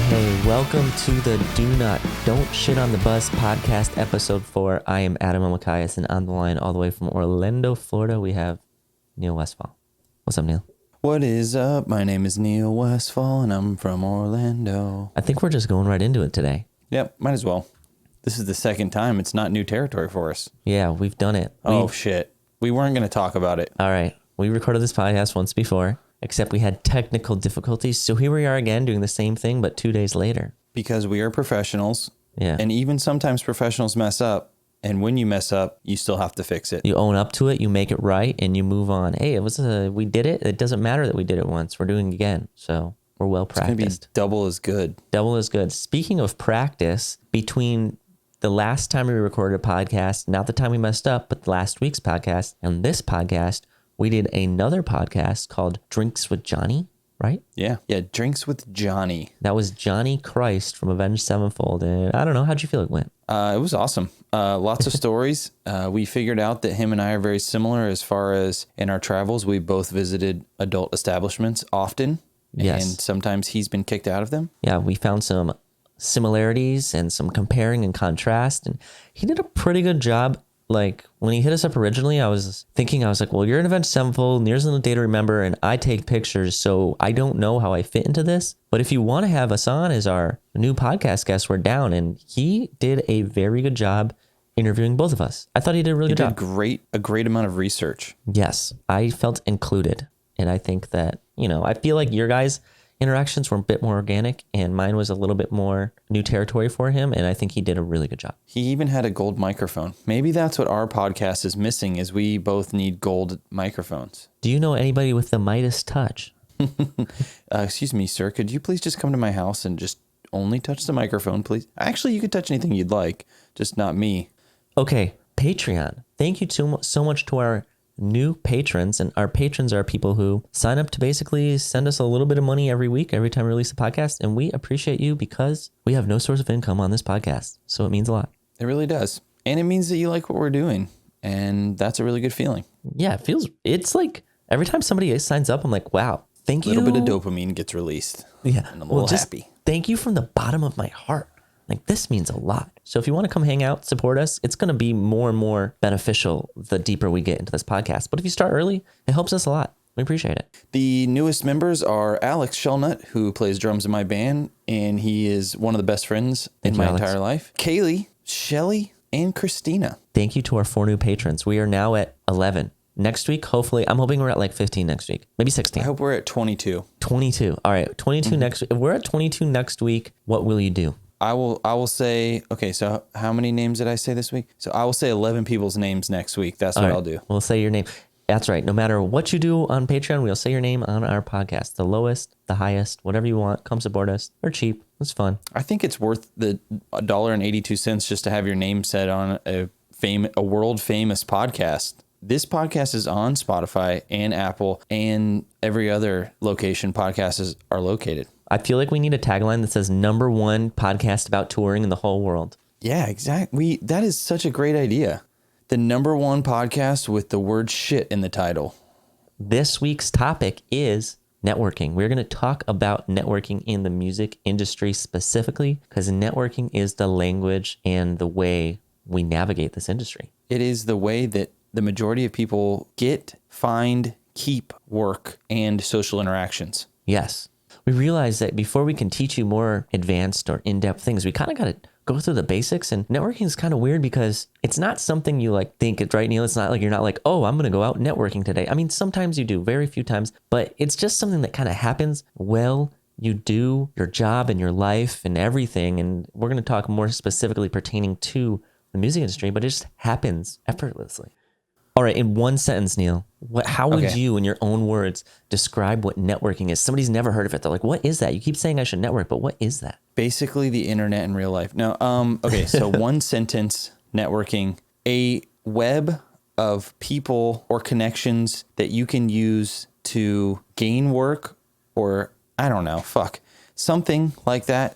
Hey, welcome to the Don't Shit on the Bus podcast, episode 4. I am Adam Elmakias, and on the line all the way from Orlando, Florida, we have Neil Westfall. What's up, Neil? What is up? My name is Neil Westfall, and I'm from Orlando. I think we're just going right into it today. Yep, might as well. This is the second time. It's not new territory for us. Yeah, we've done it. Shit. We weren't going to talk about it. All right. We recorded this podcast once before, except we had technical difficulties. So here we are again doing the same thing, but 2 days later. Because we are professionals. Yeah. And even sometimes professionals mess up. And when you mess up, you still have to fix it. You own up to it, you make it right, and you move on. Hey, we did it. It doesn't matter that we did it once. We're doing it again. So we're well practiced. It's going to be double as good. Double as good. Speaking of practice, between the last time we recorded a podcast, not the time we messed up, but last week's podcast and this podcast, we did another podcast called Drinks with Johnny, right? Yeah. Drinks with Johnny. That was Johnny Christ from Avenged Sevenfold. And I don't know, how'd you feel it went? It was awesome. Lots of stories. We figured out that him and I are very similar as far as in our travels. We both visited adult establishments often. Yes. And sometimes he's been kicked out of them. Yeah, we found some similarities and some comparing and contrast. And he did a pretty good job. Like, when he hit us up originally, I was like, well, you're an Avenged Sevenfold, and here's a day to remember, and I take pictures, so I don't know how I fit into this. But if you want to have us on as our new podcast guest, we're down. And he did a very good job interviewing both of us. I thought he did a really good job. He did a great amount of research. Yes, I felt included. And I think that, I feel like your guys' interactions were a bit more organic, and mine was a little bit more new territory for him. And I think he did a really good job. He even had a gold microphone. Maybe that's what our podcast is missing, is we both need gold microphones. Do you know anybody with the Midas touch? Excuse me, sir. Could you please just come to my house and just only touch the microphone, please? Actually, you could touch anything you'd like, just not me. Okay, Patreon. Thank you so much to our new patrons. And our patrons are people who sign up to basically send us a little bit of money every week, every time we release a podcast. And we appreciate you because we have no source of income on this podcast. So it means a lot. It really does. And it means that you like what we're doing. And that's a really good feeling. Yeah, it's like every time somebody signs up, I'm like, wow, thank you. A little bit of dopamine gets released. Yeah. And I'm a little happy. Thank you from the bottom of my heart. Like, this means a lot. So if you want to come hang out, support us, it's going to be more and more beneficial the deeper we get into this podcast. But if you start early, it helps us a lot. We appreciate it. The newest members are Alex Shellnut, who plays drums in my band, and he is one of the best friends in my entire life. Kaylee, Shelly, and Christina. Thank you to our 4 new patrons. We are now at 11. Next week, hopefully, I'm hoping we're at like 15 next week. Maybe 16. I hope we're at 22. 22. All right, 22 next week. If we're at 22 next week, what will you do? I will say, okay, so how many names did I say this week? So I will say 11 people's names next week. That's what I'll do. We'll say your name. That's right. No matter what you do on Patreon, we'll say your name on our podcast. The lowest, the highest, whatever you want. Come support us. We're cheap. It's fun. I think it's worth the $1.82 just to have your name said on a world famous podcast. This podcast is on Spotify and Apple and every other location podcasts are located. I feel like we need a tagline that says #1 podcast about touring in the whole world. Yeah, exactly. That is such a great idea. The #1 podcast with the word shit in the title. This week's topic is networking. We're going to talk about networking in the music industry specifically because networking is the language and the way we navigate this industry. It is the way that the majority of people get, find, keep work and social interactions. Yes. We realize that before we can teach you more advanced or in-depth things, we kind of got to go through the basics. And networking is kind of weird because it's not something you like think it's right, Neil. It's not like you're not like, oh, I'm going to go out networking today. I mean, sometimes you do, very few times, but it's just something that kind of happens well. You do your job and your life and everything. And we're going to talk more specifically pertaining to the music industry, but it just happens effortlessly. All right, in one sentence, Neil, how would you, in your own words, describe what networking is? Somebody's never heard of it. They're like, what is that? You keep saying I should network, but what is that? Basically the internet in real life. No, okay, so one sentence, networking, a web of people or connections that you can use to gain work or, I don't know, something like that,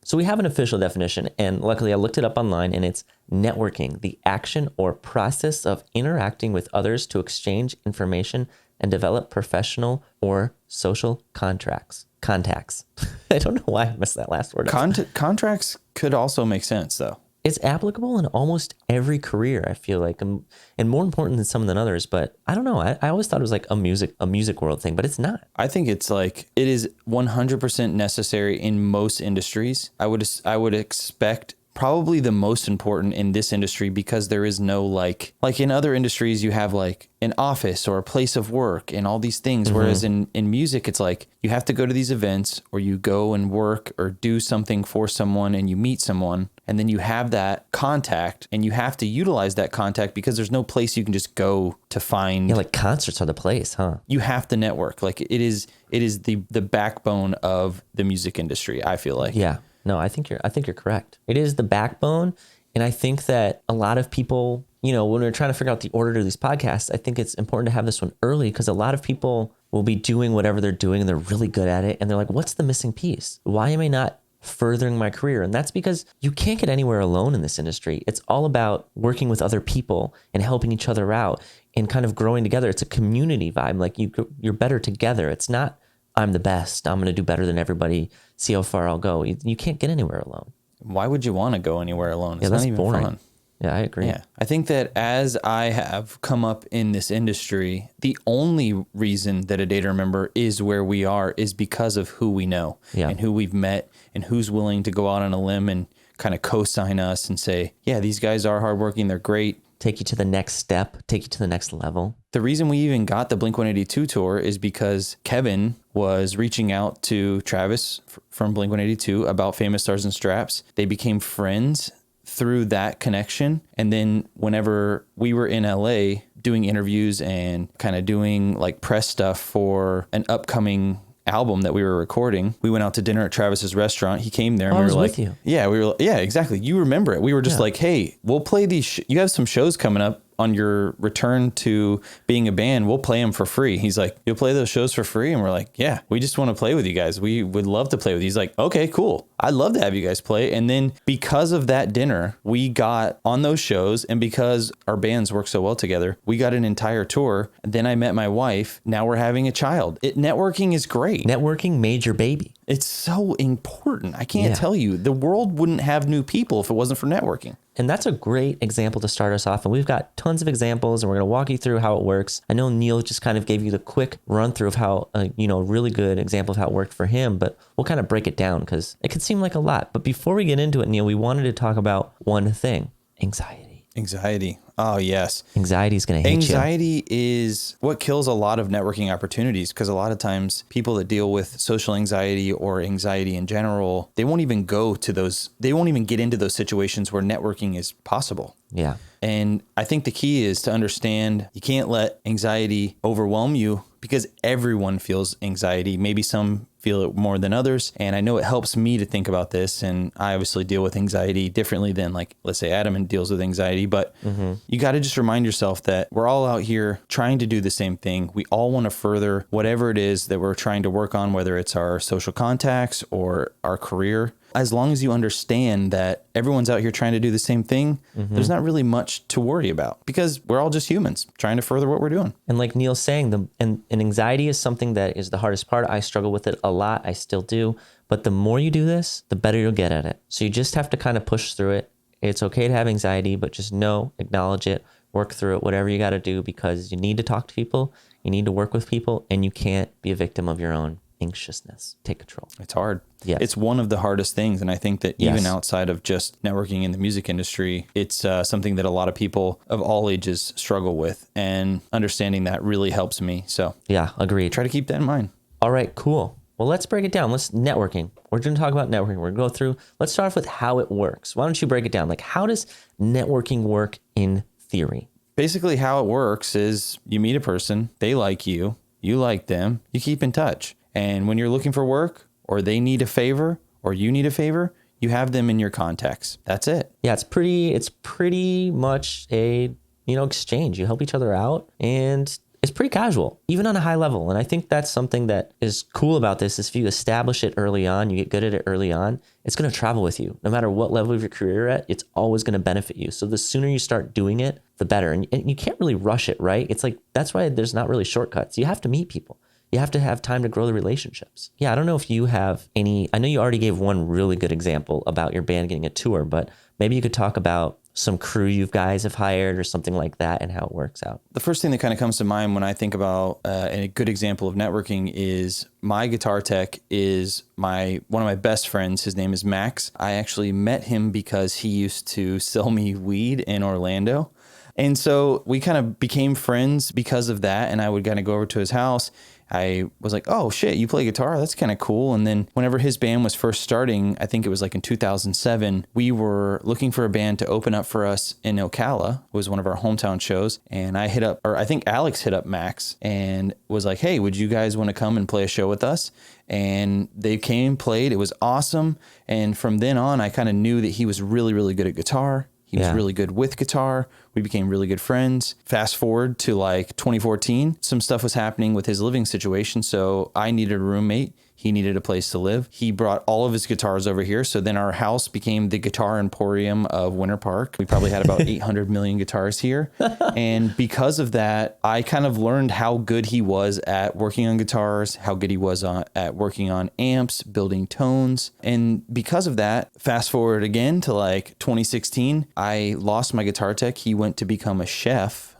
So we have an official definition, and luckily I looked it up online, and it's networking, the action or process of interacting with others to exchange information and develop professional or social contracts. Contacts. I don't know why I messed that last word up. Contracts could also make sense though. It's applicable in almost every career, I feel like, and more important than some than others. But I don't know. I always thought it was like a music world thing, but it's not. I think it's like it is 100% necessary in most industries. I would expect probably the most important in this industry because there is no like in other industries you have like an office or a place of work and all these things. Whereas in music, it's like you have to go to these events or you go and work or do something for someone and you meet someone and then you have that contact and you have to utilize that contact because there's no place you can just go to find. Yeah, like concerts are the place, huh? You have to network. Like it is the backbone of the music industry, I feel like. Yeah. No, I think you're correct. It is the backbone. And I think that a lot of people, when we're trying to figure out the order to these podcasts, I think it's important to have this one early because a lot of people will be doing whatever they're doing and they're really good at it. And they're like, what's the missing piece? Why am I not furthering my career? And that's because you can't get anywhere alone in this industry. It's all about working with other people and helping each other out and kind of growing together. It's a community vibe. Like you're better together. It's not, I'm the best, I'm going to do better than everybody, see how far I'll go. You can't get anywhere alone. Why would you want to go anywhere alone? It's that's not even boring. fun. Yeah, I agree. Yeah. I think that as I have come up in this industry, the only reason that a data member is where we are is because of who we know and who we've met and who's willing to go out on a limb and kind of co-sign us and say, yeah, these guys are hardworking, they're great. Take you to the next step, take you to the next level. The reason we even got the Blink-182 tour is because Kevin was reaching out to Travis from Blink-182 about Famous Stars and Straps. They became friends through that connection. And then whenever we were in LA doing interviews and kind of doing like press stuff for an upcoming album that we were recording, we went out to dinner at Travis's restaurant. He came there and we were like, with you. Yeah, exactly. You remember it. We were just like, hey, we'll play these. You have some shows coming up on your return to being a band. We'll play them for free. He's like, you'll play those shows for free? And we're like, yeah, we just want to play with you guys. We would love to play with you. He's like, okay, cool. I'd love to have you guys play. And then because of that dinner, we got on those shows. And because our bands work so well together, we got an entire tour. Then I met my wife. Now we're having a child. Networking is great. Networking made your baby. It's so important. I can't tell you. The world wouldn't have new people if it wasn't for networking. And that's a great example to start us off. And we've got tons of examples and we're going to walk you through how it works. I know Neil just kind of gave you the quick run through of how, a really good example of how it worked for him, but we'll kind of break it down because it could seem like a lot. But before we get into it, Neil, we wanted to talk about one thing: anxiety. Oh, yes. Anxiety is going to hit you. Anxiety is what kills a lot of networking opportunities because a lot of times people that deal with social anxiety or anxiety in general, they won't even get into those situations where networking is possible. Yeah. And I think the key is to understand you can't let anxiety overwhelm you because everyone feels anxiety. Maybe some feel it more than others. And I know it helps me to think about this. And I obviously deal with anxiety differently than, like, let's say Adam deals with anxiety. But you got to just remind yourself that we're all out here trying to do the same thing. We all want to further whatever it is that we're trying to work on, whether it's our social contacts or our career. As long as you understand that everyone's out here trying to do the same thing, there's not really much to worry about because we're all just humans trying to further what we're doing. And like Neil's saying, and anxiety is something that is the hardest part. I struggle with it a lot. I still do. But the more you do this, the better you'll get at it. So you just have to kind of push through it. It's okay to have anxiety, but just acknowledge it, work through it, whatever you got to do, because you need to talk to people, you need to work with people, and you can't be a victim of your own anxiousness. Take control. It's hard. Yeah. It's one of the hardest things. And I think that even outside of just networking in the music industry, it's something that a lot of people of all ages struggle with. And understanding that really helps me. So yeah, agreed. Try to keep that in mind. All right, cool. Well, let's break it down. Networking. We're going to talk about networking. We're going to go through. Let's start off with how it works. Why don't you break it down? Like, how does networking work in theory? Basically, how it works is you meet a person, they like you like them, you keep in touch. And when you're looking for work or they need a favor or you need a favor, you have them in your contacts. That's it. Yeah, it's pretty much a, exchange. You help each other out and it's pretty casual, even on a high level. And I think that's something that is cool about this is if you establish it early on, you get good at it early on, it's going to travel with you. No matter what level of your career you're at, it's always going to benefit you. So the sooner you start doing it, the better. And you can't really rush it, right? It's like, that's why there's not really shortcuts. You have to meet people. you have to have time to grow the relationships. Yeah, I don't know if you have any, I know you already gave one really good example about your band getting a tour, but maybe you could talk about some crew you guys have hired or something like that and how it works out. The first thing that kind of comes to mind when I think about a good example of networking is my guitar tech is one of my best friends. His name is Max. I actually met him because he used to sell me weed in Orlando. And so we kind of became friends because of that. And I would kind of go over to his house. I was like, oh shit, you play guitar? That's kind of cool. And then whenever his band was first starting, I think it was like in 2007, we were looking for a band to open up for us in Ocala. It was one of our hometown shows. And I think Alex hit up Max and was like, hey, would you guys want to come and play a show with us? And they came, played. It was awesome. And from then on, I kind of knew that he was really, really good at guitar. He was really good with guitar. We became really good friends. Fast forward to like 2014, some stuff was happening with his living situation. So I needed a roommate. He needed a place to live. He brought all of his guitars over here. So then our house became the guitar emporium of Winter Park. We probably had about 800 million guitars here. And because of that, I kind of learned how good he was at working on guitars, how good he was at working on amps, building tones. And because of that, fast forward again to like 2016, I lost my guitar tech. He went to become a chef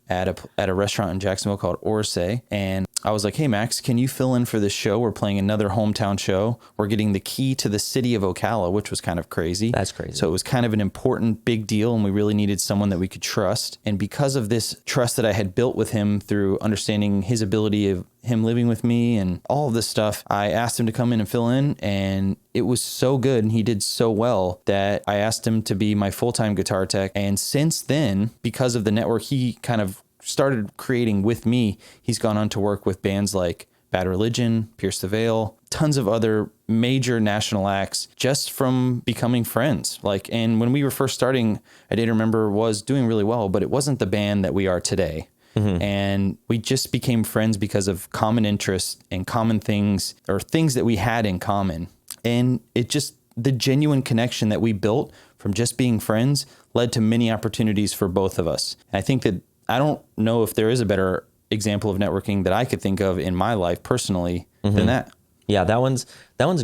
at a restaurant in Jacksonville called Orsay. And I was like, hey, Max, can you fill in for this show? We're playing another hometown show. We're getting the key to the city of Ocala, which was kind of crazy. That's crazy. So it was kind of an important big deal, and we really needed someone that we could trust. And because of this trust that I had built with him through understanding his ability of him living with me and all of this stuff, I asked him to come in and fill in, and it was so good and he did so well that I asked him to be my full-time guitar tech. And since then, because of the network he kind of started creating with me, he's gone on to work with bands like Bad Religion, Pierce the Veil, tons of other major national acts just from becoming friends. And when we were first starting, I did remember was doing really well, but it wasn't the band that we are today. Mm-hmm. And we just became friends because of common interests and common things, or things that we had in common. And it just, the genuine connection that we built from just being friends led to many opportunities for both of us. And I think that, I don't know if there is a better example of networking that I could think of in my life personally than that. Yeah, that one's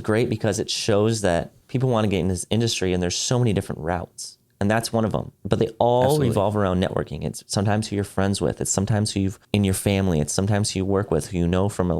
great because it shows that people want to get in this industry and there's so many different routes. And that's one of them. But they all revolve around networking. It's sometimes who you're friends with. It's sometimes who you've in your family. It's sometimes who you work with, who you know from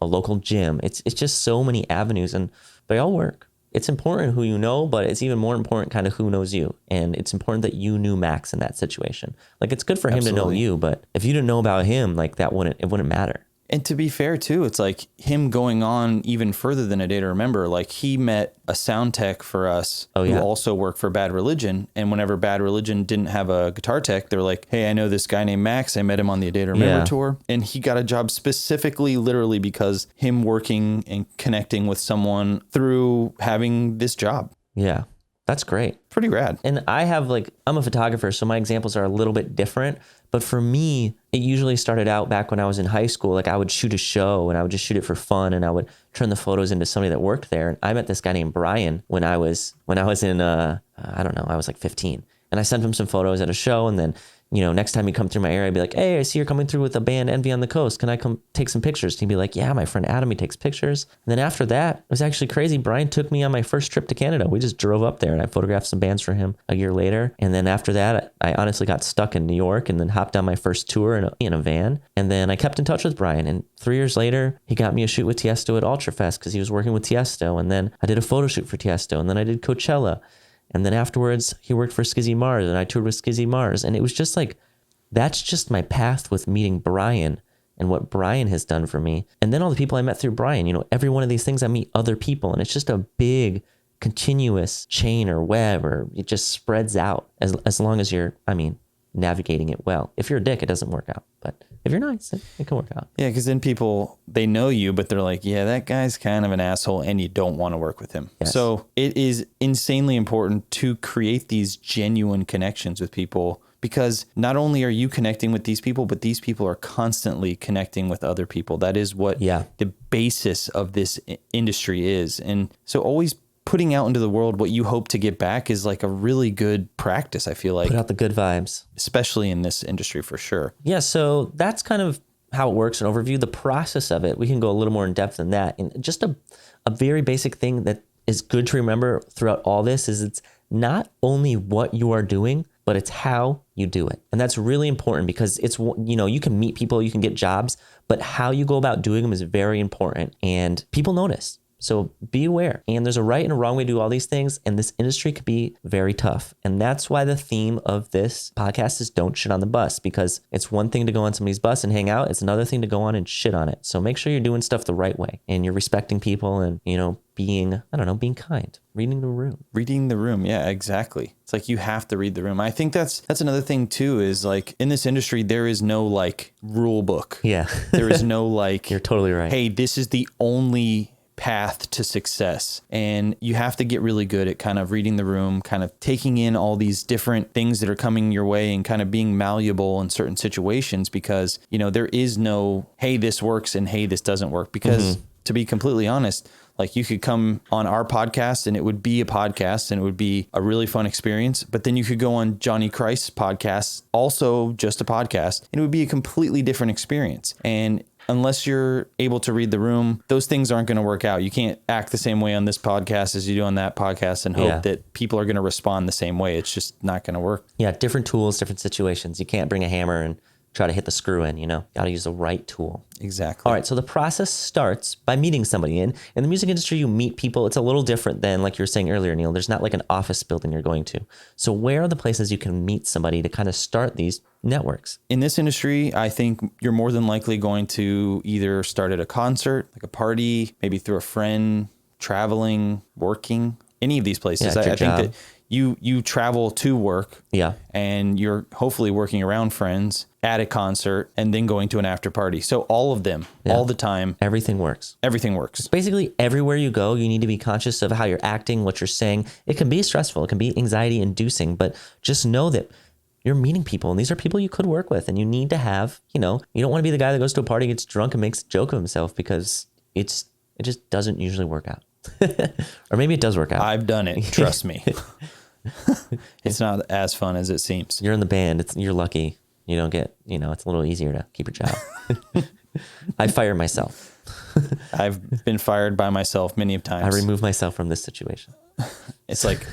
a local gym. It's just so many avenues, and they all work. It's important who you know, but it's even more important kind of who knows you. And it's important that you knew Max in that situation. Like, it's good for him to know you, but if you didn't know about him, like it wouldn't matter. And to be fair too, it's like him going on even further than A Day to Remember. Like, he met a sound tech for us who also worked for Bad Religion. And whenever Bad Religion didn't have a guitar tech, they were like, hey, I know this guy named Max. I met him on the A Day to Remember tour. And he got a job specifically, literally because him working and connecting with someone through having this job. Yeah, that's great. Pretty rad. And I'm a photographer, so my examples are a little bit different. But for me, it usually started out back when I was in high school. Like, I would shoot a show and I would just shoot it for fun, and I would turn the photos into somebody that worked there. And I met this guy named Brian when I was in I don't know, I was like 15. And I sent him some photos at a show, and then, next time he'd come through my area, I'd be like, hey, I see you're coming through with the band Envy on the Coast. Can I come take some pictures? And he'd be like, yeah, my friend Adam, he takes pictures. And then after that, it was actually crazy. Brian took me on my first trip to Canada. We just drove up there and I photographed some bands for him a year later. And then after that, I honestly got stuck in New York and then hopped on my first tour in a van. And then I kept in touch with Brian. And 3 years later, he got me a shoot with Tiesto at Ultrafest because he was working with Tiesto. And then I did a photo shoot for Tiesto. And then I did Coachella. And then afterwards, he worked for Skizzy Mars and I toured with Skizzy Mars. And it was just like, that's just my path with meeting Brian and what Brian has done for me. And then all the people I met through Brian, every one of these things, I meet other people, and it's just a big continuous chain or web, or it just spreads out as long as you're, navigating it well. If you're a dick, it doesn't work out. But if you're nice, it can work out. Yeah, because then people, they know you, but they're like, yeah, that guy's kind of an asshole, and you don't want to work with him. Yes. So it is insanely important to create these genuine connections with people, because not only are you connecting with these people, but these people are constantly connecting with other people. That is what the basis of this industry is. And so always putting out into the world what you hope to get back is like a really good practice, I feel like. Put out the good vibes. Especially in this industry, for sure. Yeah, so that's kind of how it works, an overview. The process of it, we can go a little more in depth than that. And just a very basic thing that is good to remember throughout all this is it's not only what you are doing, but it's how you do it. And that's really important because it's, you can meet people, you can get jobs, but how you go about doing them is very important and people notice. So be aware. And there's a right and a wrong way to do all these things. And this industry could be very tough. And that's why the theme of this podcast is don't shit on the bus, because it's one thing to go on somebody's bus and hang out. It's another thing to go on and shit on it. So make sure you're doing stuff the right way and you're respecting people and, being kind, reading the room. Reading the room. Yeah, exactly. It's like you have to read the room. I think that's another thing too, is like in this industry, there is no like rule book. Yeah. There is no like, you're totally right. Hey, this is the only path to success. And you have to get really good at kind of reading the room, kind of taking in all these different things that are coming your way and kind of being malleable in certain situations because, there is no, hey, this works and hey, this doesn't work. Because to be completely honest, like you could come on our podcast and it would be a podcast and it would be a really fun experience. But then you could go on Johnny Christ's podcast, also just a podcast, and it would be a completely different experience. And unless you're able to read the room, those things aren't going to work out. You can't act the same way on this podcast as you do on that podcast and hope that people are going to respond the same way. It's just not going to work. Yeah, different tools, different situations. You can't bring a hammer and try to hit the screw in, Got to use the right tool. Exactly. All right, so the process starts by meeting somebody. In the music industry, you meet people. It's a little different than, like you were saying earlier, Neil. There's not like an office building you're going to. So where are the places you can meet somebody to kind of start these networks? In this industry, I think you're more than likely going to either start at a concert, like a party, maybe through a friend, traveling, working, any of these places. Yeah, I think that you travel to work, and you're hopefully working around friends at a concert and then going to an after party. So all of them, all the time, everything works. Everything works. Basically, everywhere you go, you need to be conscious of how you're acting, what you're saying. It can be stressful. It can be anxiety inducing, but just know that you're meeting people and these are people you could work with, and you need to have, you don't want to be the guy that goes to a party, gets drunk and makes a joke of himself, because it just doesn't usually work out. Or maybe it does work out. I've done it. Trust me. It's not as fun as it seems. You're in the band. You're lucky. You don't get, it's a little easier to keep your job. I fire myself. I've been fired by myself many of times. I remove myself from this situation. It's like,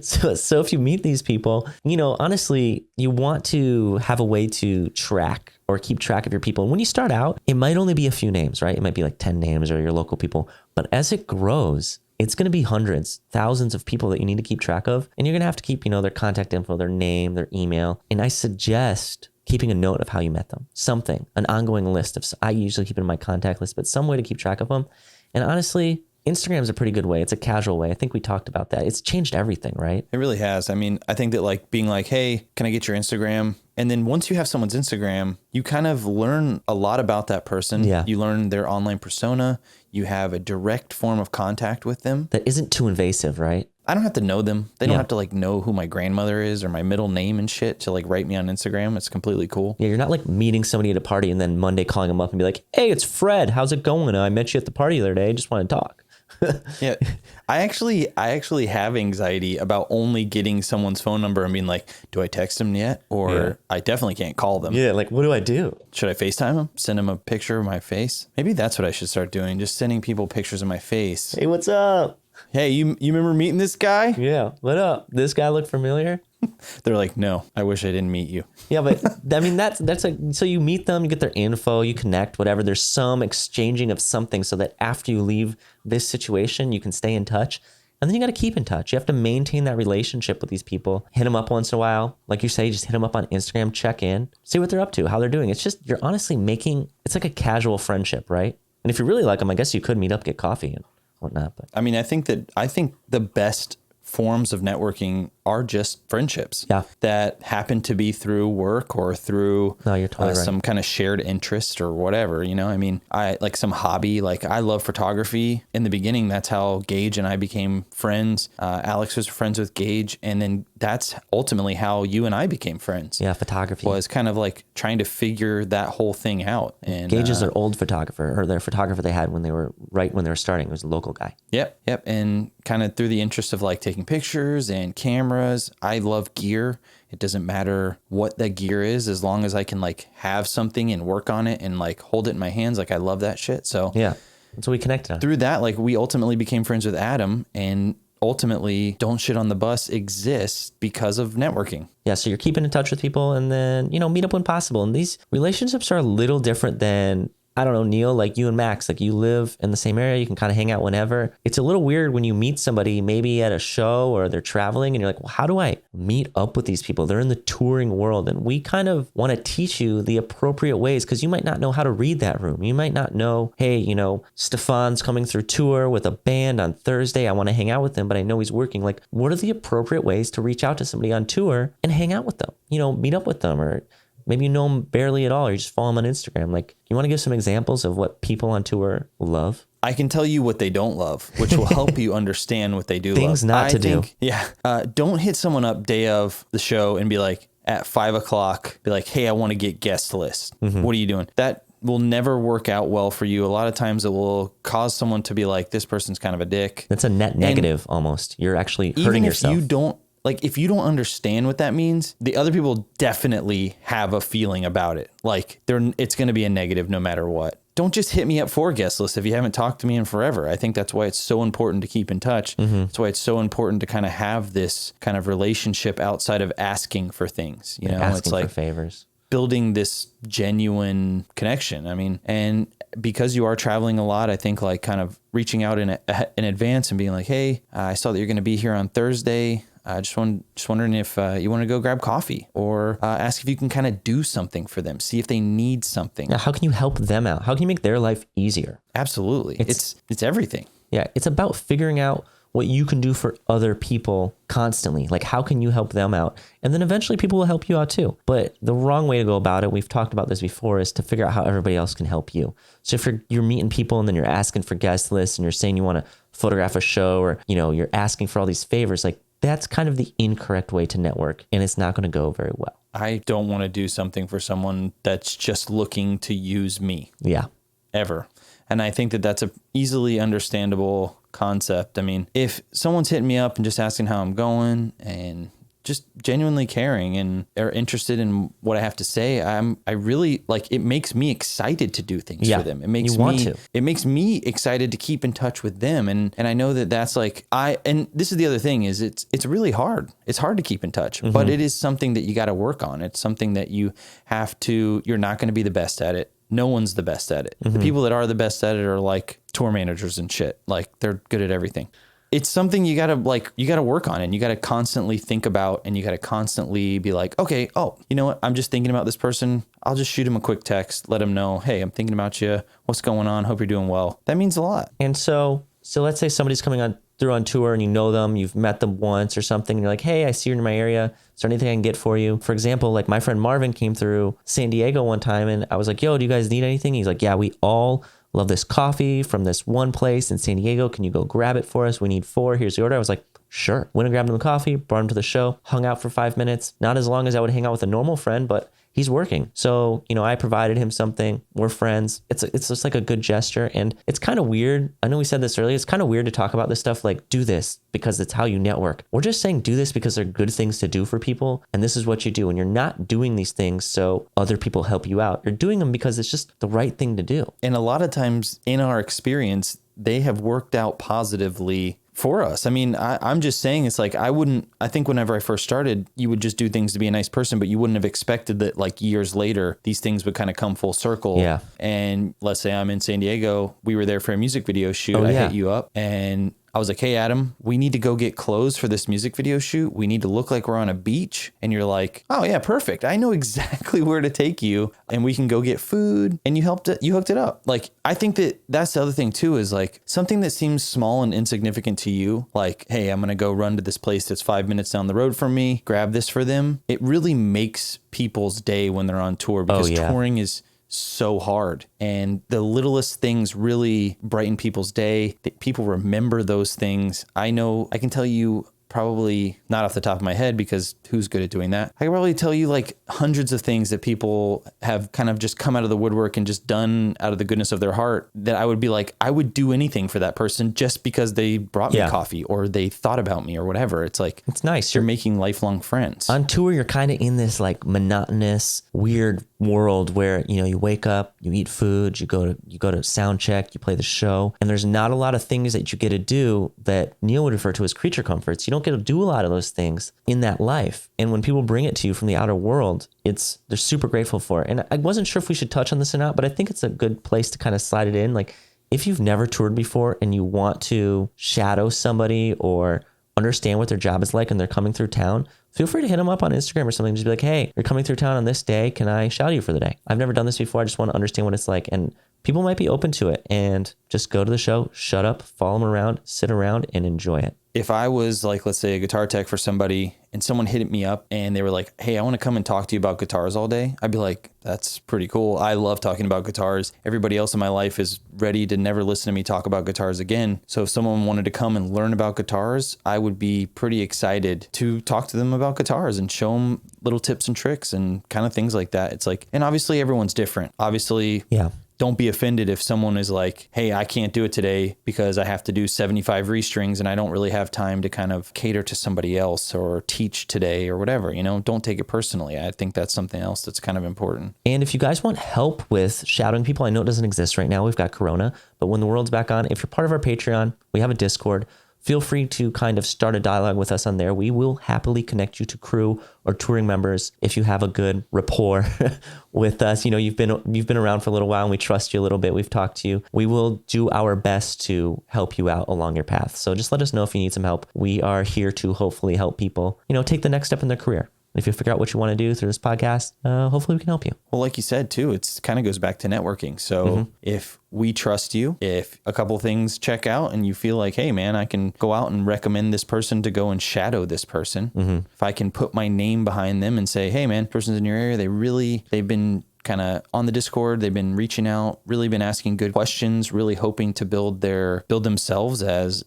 so if you meet these people, honestly, you want to have a way to track or keep track of your people. And when you start out, it might only be a few names, right? It might be like 10 names or your local people. But as it grows, it's going to be hundreds, thousands of people that you need to keep track of. And you're going to have to keep, their contact info, their name, their email. And I suggest keeping a note of how you met them, something, an ongoing list of, I usually keep it in my contact list, but some way to keep track of them. And honestly, Instagram's a pretty good way. It's a casual way. I think we talked about that. It's changed everything, right? It really has. I mean, I think that like being like, hey, can I get your Instagram? And then once you have someone's Instagram, you kind of learn a lot about that person. Yeah. You learn their online persona. You have a direct form of contact with them. That isn't too invasive, right? I don't have to know them. They don't have to like know who my grandmother is or my middle name and shit to like write me on Instagram. It's completely cool. Yeah, you're not like meeting somebody at a party and then Monday calling them up and be like, hey, it's Fred. How's it going? I met you at the party the other day. I just want to talk. Yeah. I actually have anxiety about only getting someone's phone number and being like, do I text them yet? Or I definitely can't call them. Yeah, like what do I do? Should I FaceTime them? Send them a picture of my face? Maybe that's what I should start doing. Just sending people pictures of my face. Hey, what's up? Hey, you remember meeting this guy? Yeah, what up? This guy look familiar? They're like, no, I wish I didn't meet you. Yeah, but I mean, that's like, so you meet them, you get their info, you connect, whatever. There's some exchanging of something so that after you leave this situation, you can stay in touch. And then you got to keep in touch. You have to maintain that relationship with these people. Hit them up once in a while. Like you say, just hit them up on Instagram, check in, see what they're up to, how they're doing. It's just, you're honestly it's like a casual friendship, right? And if you really like them, I guess you could meet up, get coffee and whatnot. But I mean, I think the best forms of networking are just friendships that happen to be through work or through you're totally right. Some kind of shared interest or whatever, I mean, I like some hobby, like I love photography. In the beginning, that's how Gage and I became friends. Alex was friends with Gage. And then that's ultimately how you and I became friends. Yeah. Photography was kind of like trying to figure that whole thing out. And Gage is their old photographer, or their photographer they had when they were starting. It was a local guy. Yep. And kind of through the interest of like taking pictures and cameras cameras. I love gear. It doesn't matter what the gear is, as long as I can like have something and work on it and like hold it in my hands. Like I love that shit. So Yeah. That's what we connected on. through that, like we ultimately became friends with Adam, and ultimately Don't Shit on the Bus exists because of networking. Yeah, so you're keeping in touch with people and then, meet up when possible. And these relationships are a little different than, I don't know, Neil, like you and Max, like you live in the same area. You can kind of hang out whenever. It's a little weird when you meet somebody maybe at a show or they're traveling and you're like, well, how do I meet up with these people? They're in the touring world. And we kind of want to teach you the appropriate ways because you might not know how to read that room. You might not know, hey, Stefan's coming through tour with a band on Thursday. I want to hang out with him, but I know he's working. Like, what are the appropriate ways to reach out to somebody on tour and hang out with them? Meet up with them, or maybe you know them barely at all, or you just follow them on Instagram. Like, you want to give some examples of what people on tour love? I can tell you what they don't love, which will help you understand what they do Things love. not to do. Yeah. Don't hit someone up day of the show and be like, at 5 o'clock, be like, hey, I want to get guest list. What are you doing? That will never work out well for you. A lot of times it will cause someone to be like, this person's kind of a dick. That's a net negative almost. You're actually hurting yourself. If you don't understand what that means, the other people definitely have a feeling about it. Like it's going to be a negative no matter what. Don't just hit me up for a guest list if you haven't talked to me in forever. I think that's why it's so important to keep in touch. That's why it's so important to kind of have this kind of relationship outside of asking for things. Asking it's like for favors. Building this genuine connection. I mean, and because you are traveling a lot, I think like kind of reaching out in advance and being like, hey, I saw that you're going to be here on Thursday. Just wondering if you want to go grab coffee, or ask if you can kind of do something for them. See if they need something. Yeah, how can you help them out? How can you make their life easier? Absolutely. It's everything. Yeah, it's about figuring out what you can do for other people constantly. Like, how can you help them out? And then eventually people will help you out too. But the wrong way to go about it, we've talked about this before, is to figure out how everybody else can help you. So if you're meeting people and then you're asking for guest lists and you're saying you want to photograph a show, or, you're asking for all these favors, like, that's kind of the incorrect way to network, and it's not going to go very well. I don't want to do something for someone that's just looking to use me. Yeah. Ever. And I think that that's a easily understandable concept. I mean, if someone's hitting me up and just asking how I'm going and just genuinely caring and are interested in what I have to say, I really like, it makes me excited to do things for them. It makes me excited to keep in touch with them. And I know that that's like, and this is the other thing is it's really hard. It's hard to keep in touch, but it is something that you got to work on. It's something that you're not going to be the best at it. No one's the best at it. The people that are the best at it are like tour managers and shit. Like they're good at everything. It's something you gotta work on, and you gotta constantly think about, and you gotta constantly be like, okay, oh, you know what? I'm just thinking about this person. I'll just shoot him a quick text, let him know, hey, I'm thinking about you. What's going on? Hope you're doing well. That means a lot. And so let's say somebody's coming through on tour and you know them, you've met them once or something, and you're like, hey, I see you're in my area. Is there anything I can get for you? For example, like my friend Marvin came through San Diego one time and I was like, yo, do you guys need anything? He's like, yeah, we all love this coffee from this one place in San Diego. Can you go grab it for us? We need 4. Here's the order. I was like, sure. Went and grabbed him the coffee, brought him to the show, hung out for 5 minutes. Not as long as I would hang out with a normal friend, but he's working. So, I provided him something. We're friends. It's just like a good gesture. And it's kind of weird. I know we said this earlier. It's kind of weird to talk about this stuff like, do this because it's how you network. We're just saying do this because they're good things to do for people. And this is what you do. And you're not doing these things so other people help you out. You're doing them because it's just the right thing to do. And a lot of times in our experience, they have worked out positively for us. I mean, I'm just saying, it's like, I think whenever I first started, you would just do things to be a nice person, but you wouldn't have expected that like years later, these things would kind of come full circle. Yeah. And let's say I'm in San Diego, we were there for a music video shoot. Oh, I yeah. hit you up and I was like, hey, Adam, we need to go get clothes for this music video shoot. We need to look like we're on a beach. And you're like, oh yeah, perfect. I know exactly where to take you and we can go get food. And you hooked it up. Like, I think that that's the other thing too, is like something that seems small and insignificant to you. Like, hey, I'm going to go run to this place that's 5 minutes down the road from me, grab this for them. It really makes people's day when they're on tour, because touring is so hard, and the littlest things really brighten people's day. People remember those things. I know, I can tell you probably not off the top of my head because who's good at doing that. I can probably tell you like hundreds of things that people have kind of just come out of the woodwork and just done out of the goodness of their heart that I would be like, I would do anything for that person just because they brought me coffee or they thought about me or whatever. It's like, it's nice. You're making lifelong friends. On tour, you're kind of in this like monotonous, weird world where, you know, you wake up, you eat food, you go to sound check, you play the show, and there's not a lot of things that you get to do that Neil would refer to as creature comforts. You don't get to do a lot of those things in that life. And when people bring it to you from the outer world, they're super grateful for it. And I wasn't sure if we should touch on this or not, but I think it's a good place to kind of slide it in. Like if you've never toured before and you want to shadow somebody or understand what their job is like and they're coming through town, feel free to hit them up on Instagram or something. Just be like, hey, you're coming through town on this day. Can I shadow you for the day? I've never done this before. I just want to understand what it's like. And people might be open to it, and just go to the show, shut up, follow them around, sit around and enjoy it. If I was like, let's say a guitar tech for somebody and someone hit me up and they were like, hey, I want to come and talk to you about guitars all day, I'd be like, that's pretty cool. I love talking about guitars. Everybody else in my life is ready to never listen to me talk about guitars again. So if someone wanted to come and learn about guitars, I would be pretty excited to talk to them about guitars and show them little tips and tricks and kind of things like that. It's like, and obviously everyone's different. Obviously, yeah. Don't be offended if someone is like, hey, I can't do it today because I have to do 75 restrings and I don't really have time to kind of cater to somebody else or teach today or whatever, you know, don't take it personally. I think that's something else that's kind of important. And if you guys want help with shadowing people, I know it doesn't exist right now. We've got Corona, but when the world's back on, if you're part of our Patreon, we have a Discord. Feel free to kind of start a dialogue with us on there. We will happily connect you to crew or touring members if you have a good rapport with us. You know, you've been around for a little while and we trust you a little bit. We've talked to you. We will do our best to help you out along your path. So just let us know if you need some help. We are here to hopefully help people, you know, take the next step in their career. If you figure out what you want to do through this podcast, hopefully we can help you. Well, like you said, too, it's kind of goes back to networking. So if we trust you, if a couple things check out and you feel like, hey, man, I can go out and recommend this person to go and shadow this person. If I can put my name behind them and say, hey, man, person's in your area, they've been kind of on the Discord, they've been reaching out, really been asking good questions, really hoping to build themselves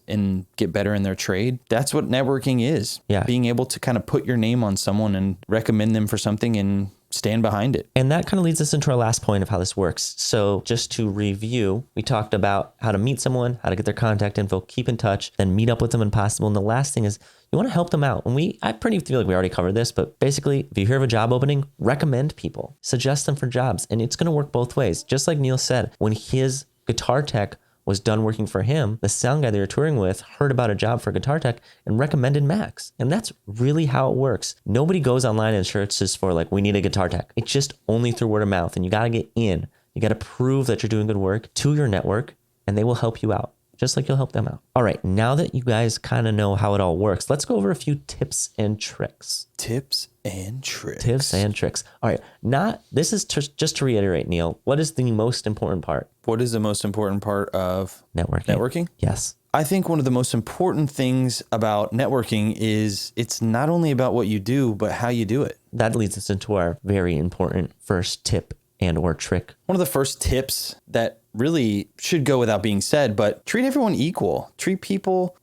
and get better in their trade. That's what networking is. Yeah. Being able to kind of put your name on someone and recommend them for something and stand behind it. And that kind of leads us into our last point of how this works. So just to review, we talked about how to meet someone, how to get their contact info, keep in touch, then meet up with them when possible. And the last thing is you want to help them out. And I pretty feel like we already covered this, but basically if you hear of a job opening, recommend people, suggest them for jobs. And it's going to work both ways. Just like Neil said, when his guitar tech was done working for him, the sound guy they were touring with heard about a job for a guitar tech and recommended Max. And that's really how it works. Nobody goes online and searches for like, we need a guitar tech. It's just only through word of mouth. And you got to get in. You got to prove that you're doing good work to your network and they will help you out, just like you'll help them out. All right, now that you guys kind of know how it all works, let's go over a few tips and tricks. Tips and tricks. Tips and tricks. All right, this is just to reiterate, Neil, what is the most important part? What is the most important part of networking? Yes. I think one of the most important things about networking is it's not only about what you do, but how you do it. That leads us into our very important first tip and or trick. One of the first tips that really should go without being said, but treat everyone equal. Treat people.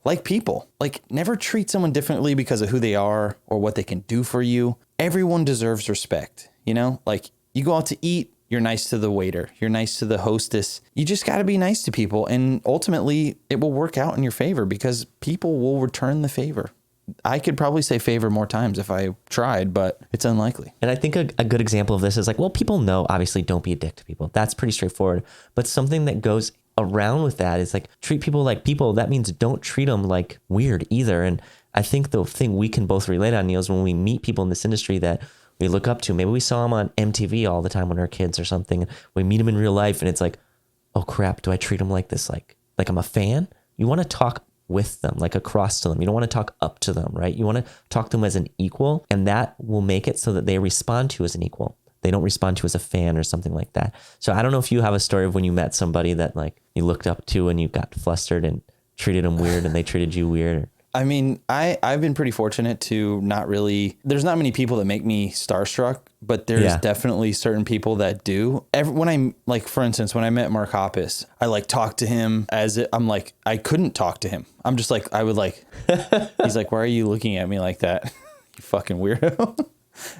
Like never treat someone differently because of who they are or what they can do for you. Everyone deserves respect. You know, like you go out to eat, you're nice to the waiter, you're nice to the hostess. You just got to be nice to people. And ultimately it will work out in your favor because people will return the favor. I could probably say favor more times if I tried, but it's unlikely. And I think a good example of this is like, well, people know, obviously, don't be a dick to people. That's pretty straightforward. But something that goes around with that is like, treat people like people. That means don't treat them like weird either. And I think the thing we can both relate on, Neil, is when we meet people in this industry that we look up to, maybe we saw them on MTV all the time when we were kids or something. And we meet them in real life and it's like, oh crap, do I treat them like this? Like I'm a fan? You want to talk with them, like across to them. You don't want to talk up to them, right? You want to talk to them as an equal, and that will make it so that they respond to you as an equal. They don't respond to you as a fan or something like that. So I don't know if you have a story of when you met somebody that like you looked up to and you got flustered and treated them weird and they treated you weird. I mean, I've been pretty fortunate to not really, there's not many people that make me starstruck, but there's definitely certain people that do. When I, like, for instance, when I met Mark Hoppus, I like talked to him I'm like, I couldn't talk to him. I'm just like, I would like, he's like, why are you looking at me like that? You fucking weirdo.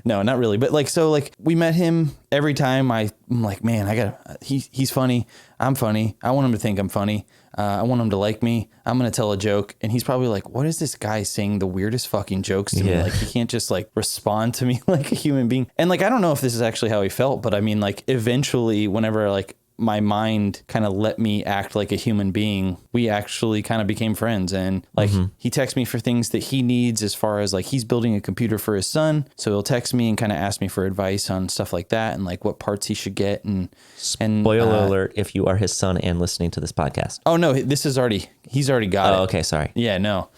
No, not really. But like, so like we met him every time I'm like, man, he's funny. I'm funny. I want him to think I'm funny. I want him to like me. I'm going to tell a joke. And he's probably like, what is this guy saying the weirdest fucking jokes to me? Like, he can't just like respond to me like a human being. And like, I don't know if this is actually how he felt, but I mean, like, eventually whenever like my mind kind of let me act like a human being, we actually kind of became friends. And like, he texts me for things that he needs, as far as like, he's building a computer for his son. So he'll text me and kind of ask me for advice on stuff like that, and like what parts he should get. And spoiler alert, if you are his son and listening to this podcast. Oh no, he's already got it. Oh, okay. Sorry. Yeah, no.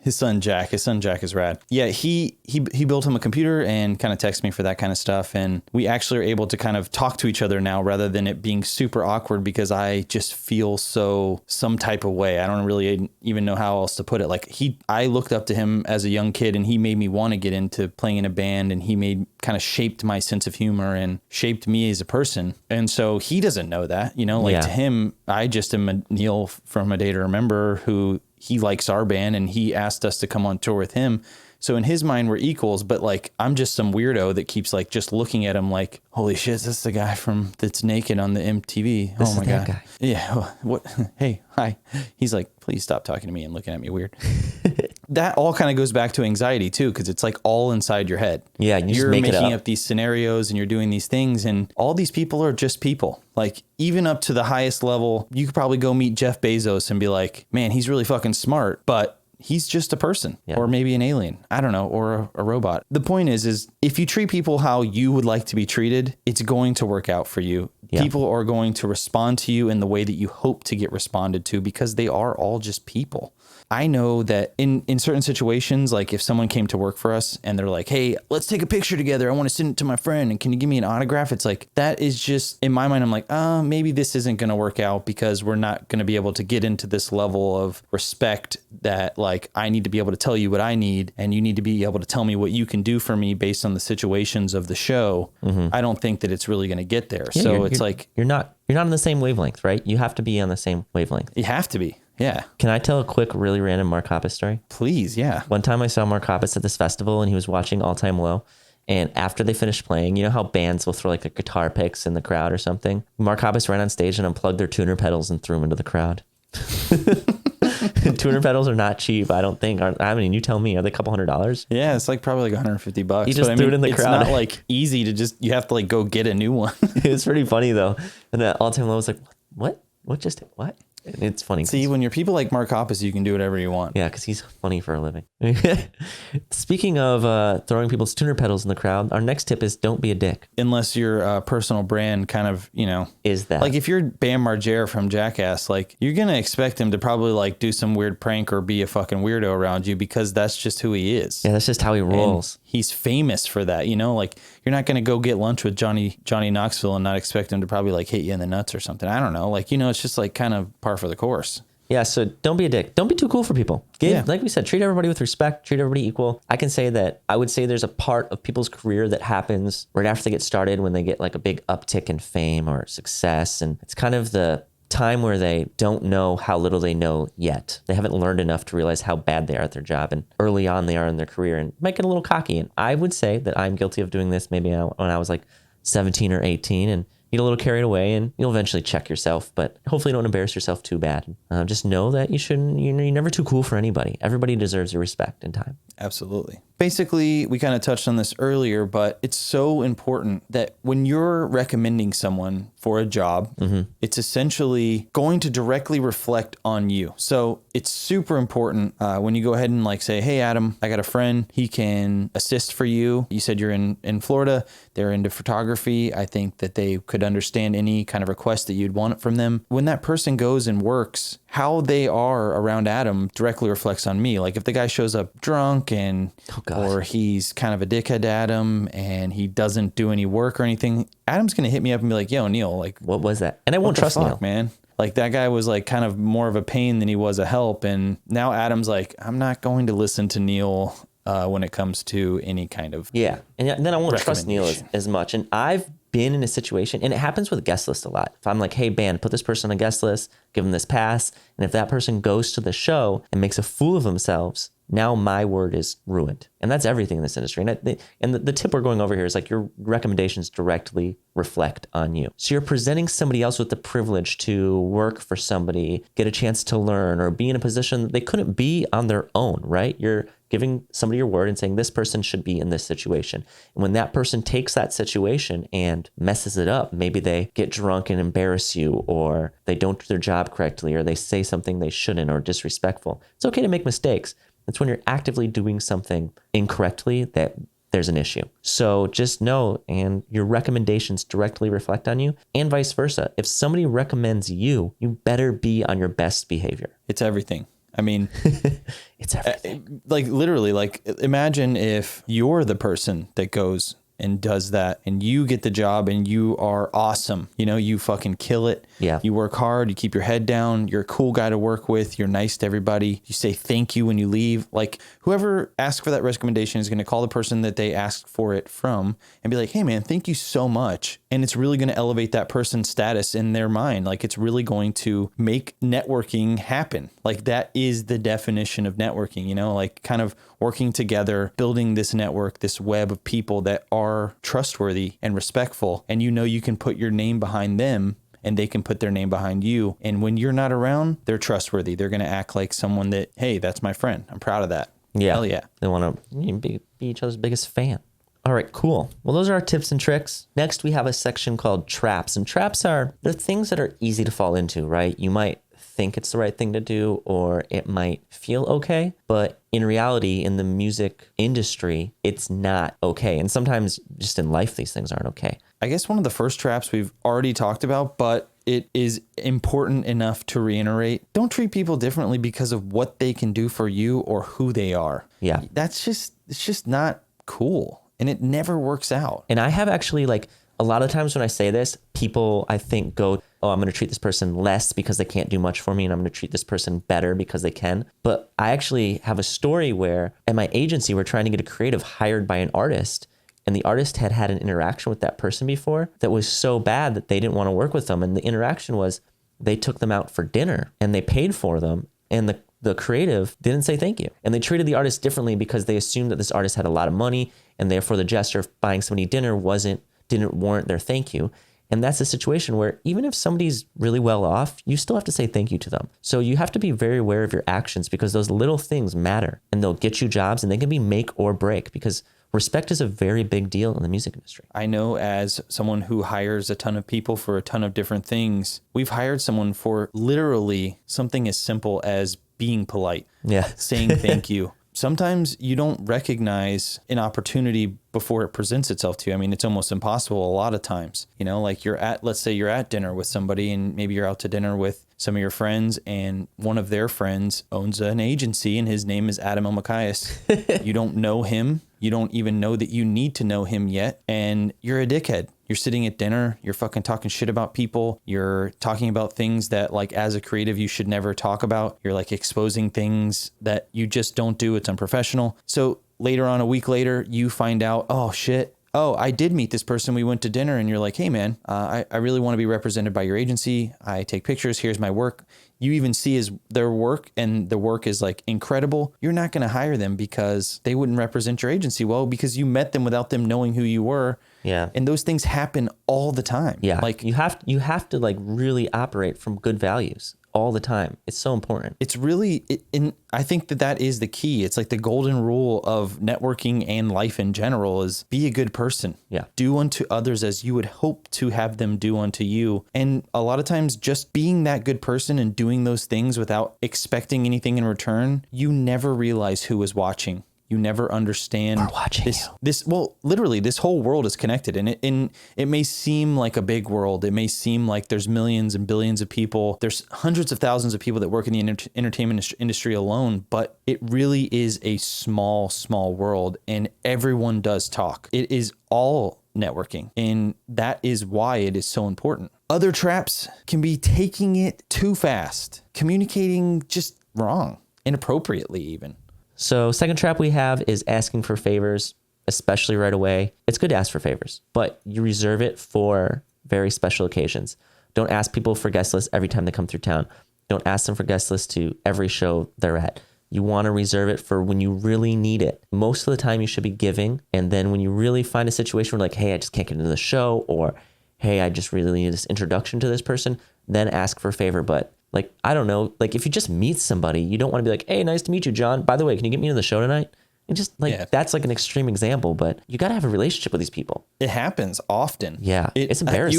His son Jack is rad. Yeah, he built him a computer and kind of texts me for that kind of stuff. And we actually are able to kind of talk to each other now, rather than it being super awkward, because I just feel some type of way. I don't really even know how else to put it. Like, I looked up to him as a young kid, and he made me want to get into playing in a band, and he kind of shaped my sense of humor and shaped me as a person. And so he doesn't know that, to him, I just am a Neil from A Day to Remember, who he likes our band, and he asked us to come on tour with him. So in his mind, we're equals, but like, I'm just some weirdo that keeps like just looking at him like, holy shit, that's the guy that's naked on the MTV. This oh my God. Guy. Yeah. What? Hey, hi. He's like, please stop talking to me and looking at me weird. That all kind of goes back to anxiety too, because it's like all inside your head. Yeah, you're making up these scenarios and you're doing these things, and all these people are just people. Like, even up to the highest level, you could probably go meet Jeff Bezos and be like, man, he's really fucking smart, but he's just a person, or maybe an alien. I don't know, or a robot. The point is if you treat people how you would like to be treated, it's going to work out for you. Yeah. People are going to respond to you in the way that you hope to get responded to, because they are all just people. I know that in certain situations, like if someone came to work for us and they're like, hey, let's take a picture together, I want to send it to my friend, and can you give me an autograph? It's like, that is just, in my mind, I'm like, maybe this isn't going to work out, because we're not going to be able to get into this level of respect that like, I need to be able to tell you what I need, and you need to be able to tell me what you can do for me based on the situations of the show. I don't think that it's really going to get there. Yeah, so it's like, you're not on the same wavelength, right? You have to be on the same wavelength. You have to be. Yeah. Can I tell a quick, really random Mark Hoppus story? Please, yeah. One time I saw Mark Hoppus at this festival, and he was watching All Time Low. And after they finished playing, you know how bands will throw like a guitar picks in the crowd or something? Mark Hoppus ran on stage and unplugged their tuner pedals and threw them into the crowd. Tuner pedals are not cheap, I don't think. I mean, you tell me, are they a couple $100? Yeah, it's like probably like $150. He just threw it in the crowd. It's not like easy to just, you have to like go get a new one. It's pretty funny though. And All Time Low was like, what? What? And it's funny. See, when you're people like Mark Hoppus, you can do whatever you want. Yeah, because he's funny for a living. Speaking of throwing people's tuner pedals in the crowd, our next tip is don't be a dick. Unless your personal brand kind of, is that. Like if you're Bam Margera from Jackass, like you're going to expect him to probably like do some weird prank or be a fucking weirdo around you, because that's just who he is. Yeah, that's just how he rolls. And he's famous for that, like you're not going to go get lunch with Johnny Knoxville and not expect him to probably like hit you in the nuts or something. I don't know. Like, it's just like kind of par for the course. Yeah, so don't be a dick. Don't be too cool for people. Like we said, treat everybody with respect, treat everybody equal. I would say there's a part of people's career that happens right after they get started, when they get like a big uptick in fame or success. And it's kind of the time where they don't know how little they know yet. They haven't learned enough to realize how bad they are at their job, and early on they are in their career, and might get a little cocky. And I would say that I'm guilty of doing this maybe when I was like 17 or 18 and get a little carried away, and you'll eventually check yourself, but hopefully don't embarrass yourself too bad. Just know that you're never too cool for anybody. Everybody deserves your respect and time. Absolutely. Basically, we kind of touched on this earlier, but it's so important that when you're recommending someone for a job, it's essentially going to directly reflect on you. So it's super important when you go ahead and like say, hey, Adam, I got a friend. He can assist for you. You said you're in Florida. They're into photography. I think that they could understand any kind of request that you'd want from them. When that person goes and works, how they are around Adam directly reflects on me. Like if the guy shows up drunk and or he's kind of a dickhead to Adam and he doesn't do any work or anything, Adam's going to hit me up and be like, yo, Neil, like, what was that? And I won't trust Neil, man. Like that guy was like kind of more of a pain than he was a help. And now Adam's like, I'm not going to listen to Neil when it comes to any kind of Yeah. And then I won't trust Neil recommendation. as much. And I've been in a situation, and it happens with guest lists a lot. If I'm like, hey, band, put this person on a guest list, give them this pass. And if that person goes to the show and makes a fool of themselves, now my word is ruined. And that's everything in this industry. And the tip we're going over here is like your recommendations directly reflect on you. So you're presenting somebody else with the privilege to work for somebody, get a chance to learn, or be in a position that they couldn't be on their own, right? You're giving somebody your word and saying this person should be in this situation. And when that person takes that situation and messes it up, maybe they get drunk and embarrass you, or they don't do their job correctly, or they say something they shouldn't, or disrespectful. It's okay to make mistakes. It's when you're actively doing something incorrectly that there's an issue. So just know, and your recommendations directly reflect on you, and vice versa. If somebody recommends you, you better be on your best behavior. It's everything. I mean, It's everything. like literally, like imagine if you're the person that goes and does that and you get the job and you are awesome. You know, you fucking kill it. Yeah. You work hard, you keep your head down, you're a cool guy to work with, you're nice to everybody. You say thank you when you leave. Like whoever asked for that recommendation is going to call the person that they asked for it from and be like, hey man, thank you so much. And it's really going to elevate that person's status in their mind. Like it's really going to make networking happen. Like that is the definition of networking, you know, like kind of working together, building this network, this web of people that are trustworthy and respectful. And you know, you can put your name behind them and they can put their name behind you. And when you're not around, they're trustworthy. They're going to act like someone that, hey, that's my friend. I'm proud of that. Yeah. Hell yeah. They want to be each other's biggest fan. All right, cool. Well, those are our tips and tricks. Next, we have a section called traps. And traps are the things that are easy to fall into, right? You might think it's the right thing to do, or it might feel okay, but in reality, in the music industry, it's not okay. And sometimes just in life, these things aren't okay. I guess one of the first traps we've already talked about, but it is important enough to reiterate. Don't treat people differently because of what they can do for you or who they are. Yeah. It's just not cool. And it never works out. And I have actually, like, a lot of times when I say this, people, I think, go, oh, I'm going to treat this person less because they can't do much for me, and I'm going to treat this person better because they can. But I actually have a story where at my agency, we're trying to get a creative hired by an artist, and the artist had had an interaction with that person before that was so bad that they didn't want to work with them. And the interaction was they took them out for dinner and they paid for them, and the creative didn't say thank you. And they treated the artist differently because they assumed that this artist had a lot of money, and therefore the gesture of buying somebody dinner didn't warrant their thank you. And that's a situation where even if somebody's really well off, you still have to say thank you to them. So you have to be very aware of your actions, because those little things matter, and they'll get you jobs, and they can be make or break, because respect is a very big deal in the music industry. I know, as someone who hires a ton of people for a ton of different things, we've hired someone for literally something as simple as being polite, Yeah. saying thank you. Sometimes you don't recognize an opportunity before it presents itself to you. I mean, it's almost impossible a lot of times, you know, like let's say you're at dinner with somebody, and maybe you're out to dinner with some of your friends, and one of their friends owns an agency, and his name is Adam Elmakias. You don't know him. You don't even know that you need to know him yet. And you're a dickhead. You're sitting at dinner, you're fucking talking shit about people. You're talking about things that, like, as a creative, you should never talk about. You're like exposing things that you just don't do. It's unprofessional. So later on, a week later, you find out, oh shit, oh, I did meet this person. We went to dinner, and you're like, hey man, I really want to be represented by your agency. I take pictures. Here's my work. You even see their work, and the work is like incredible. You're not going to hire them because they wouldn't represent your agency well, because you met them without them knowing who you were. Yeah. And those things happen all the time. Yeah. Like you have to like really operate from good values all the time. It's so important. it's really, and I think that is the key. It's like the golden rule of networking and life in general is be a good person. Yeah. Do unto others as you would hope to have them do unto you. And a lot of times just being that good person and doing those things without expecting anything in return, you never realize who is watching. You never understand. We're watching Well, literally, this whole world is connected, and it may seem like a big world. It may seem like there's millions and billions of people. There's hundreds of thousands of people that work in the entertainment industry alone, but it really is a small, small world, and everyone does talk. It is all networking, and that is why it is so important. Other traps can be taking it too fast, communicating just wrong, inappropriately even. So second trap we have is asking for favors, especially right away. It's good to ask for favors, but you reserve it for very special occasions. Don't ask people for guest lists every time they come through town. Don't ask them for guest lists to every show they're at. You want to reserve it for when you really need it. Most of the time you should be giving. And then when you really find a situation where like, hey, I just can't get into the show, or hey, I just really need this introduction to this person, then ask for a favor. But like, I don't know, like if you just meet somebody, you don't want to be like, hey, nice to meet you, John. By the way, can you get me into the show tonight? And just like, That's like an extreme example, but you got to have a relationship with these people. It happens often. Yeah. It's embarrassing.